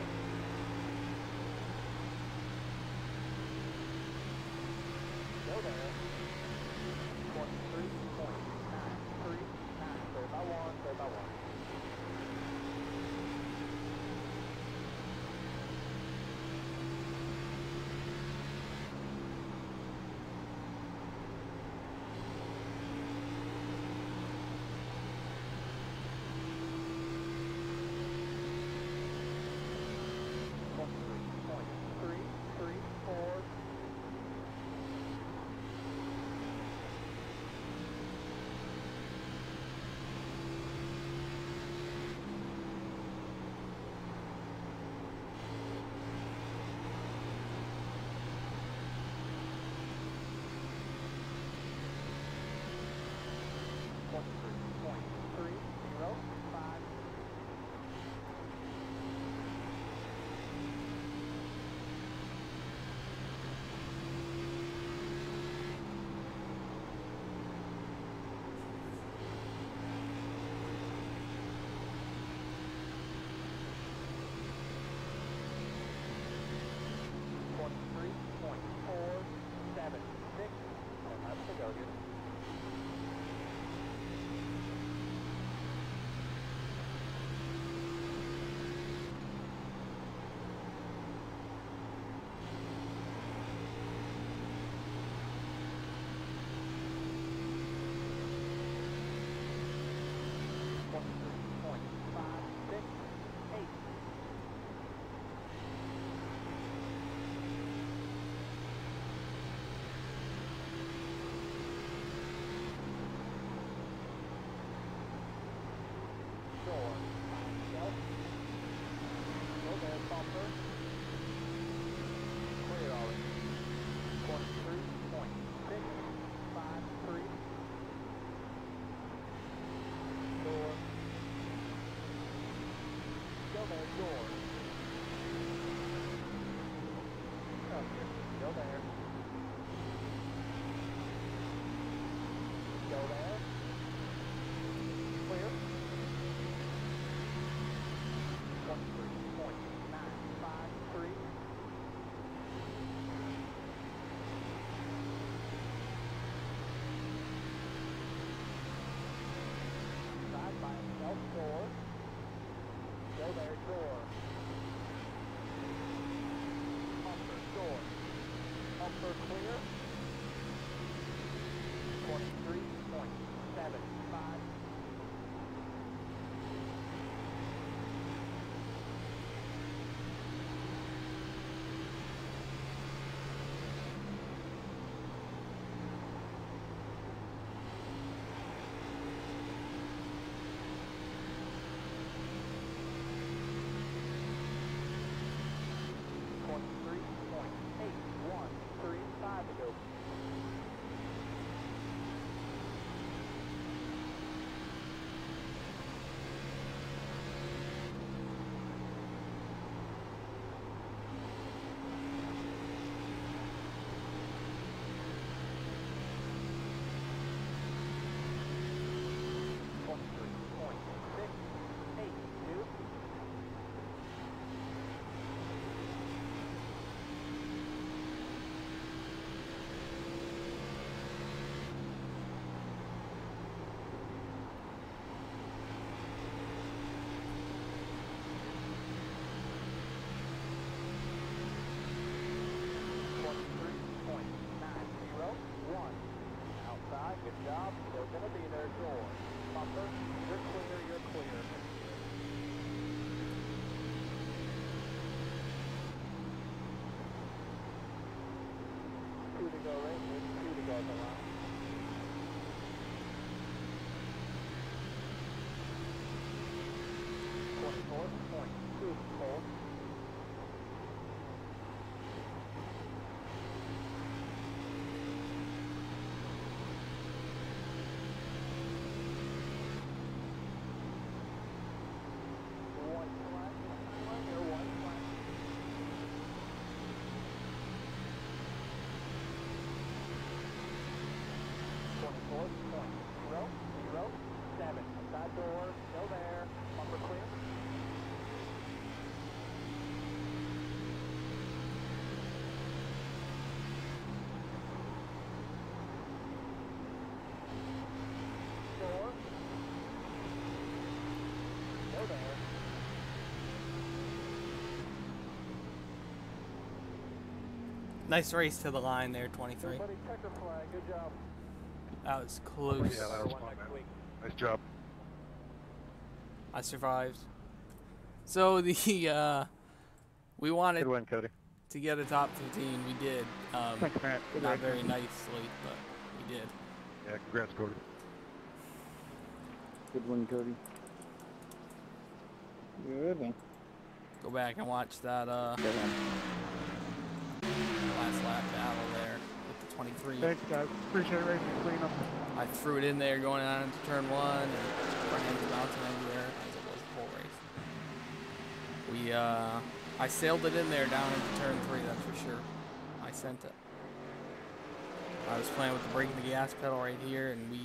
bumper clear. 23.75. To go. Good job. Still going to be there, door. Bumper, you're clear, you're clear. Two to go, right? Two to go, the line. .2 cold. Side door, still there. Bumper clear. Door. Still there. Nice race to the line there, 23. Everybody checker flag, good job. That was close. Yeah, that was fun, man. Nice job. I survived. So the we wanted Good win, Cody. to get a top 15. We did. Thanks, Matt. Good Not race. very nicely, but we did. Yeah, congrats, Cody. Good one, Cody. Good one. Go back and watch that Good one. last lap battle there with the 23. Thanks, guys. Appreciate racing cleanup. I threw it in there going on into turn 1 and front end was bouncing everywhere as it was the whole race. We I sailed it in there down into turn 3, that's for sure. I sent it. I was playing with the brake and the gas pedal right here, and we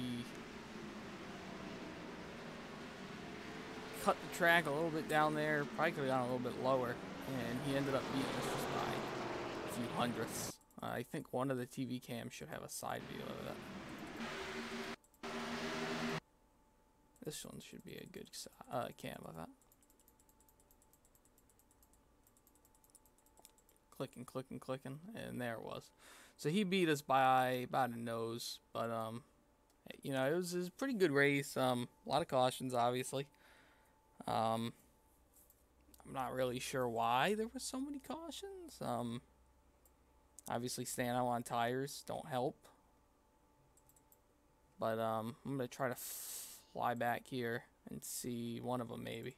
cut the track a little bit down there. Probably could have gone a little bit lower, and he ended up beating us just by a few hundredths. I think one of the TV cams should have a side view of it. This one should be a good cam of it. Clicking, clicking, clicking, and there it was. So he beat us by about a nose, but you know, it was a pretty good race. A lot of cautions, obviously. I'm not really sure why there were so many cautions. Obviously staying out on tires don't help. But I'm gonna try to fly back here and see one of them, maybe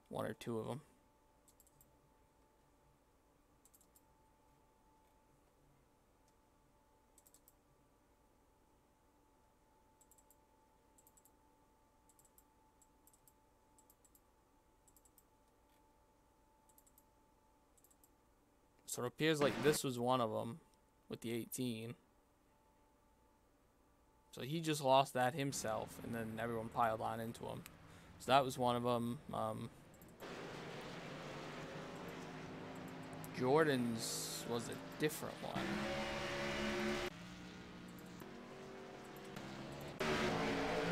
one or two of them. So it appears like this was one of them with the 18. So he just lost that himself, and then everyone piled on into him. So that was one of them. Jordan's was a different one.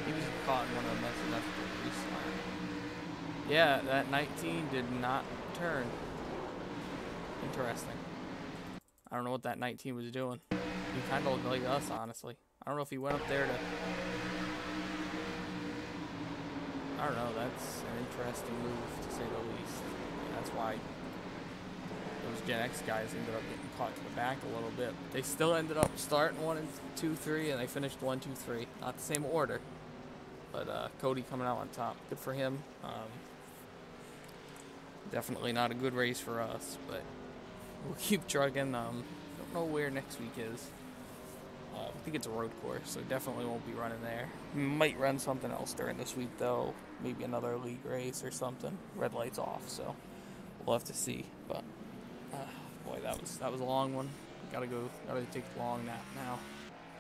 He was caught in one of the messes after the restart. Yeah, that 19 did not turn. Interesting. I don't know what that 19 was doing. He kind of looked like us, honestly. I don't know if he went up there to... I don't know, that's an interesting move, to say the least. And that's why those Gen X guys ended up getting caught to the back a little bit. They still ended up starting 1 and 2, 3, and they finished 1, 2, 3. Not the same order, but Cody coming out on top. Good for him. Definitely not a good race for us, but we'll keep trucking. Don't know where next week is. I think it's a road course, so definitely won't be running there. Might run something else during this week, though. Maybe another league race or something. Red light's off, so we'll have to see. But boy, that was a long one. Gotta take a long nap now.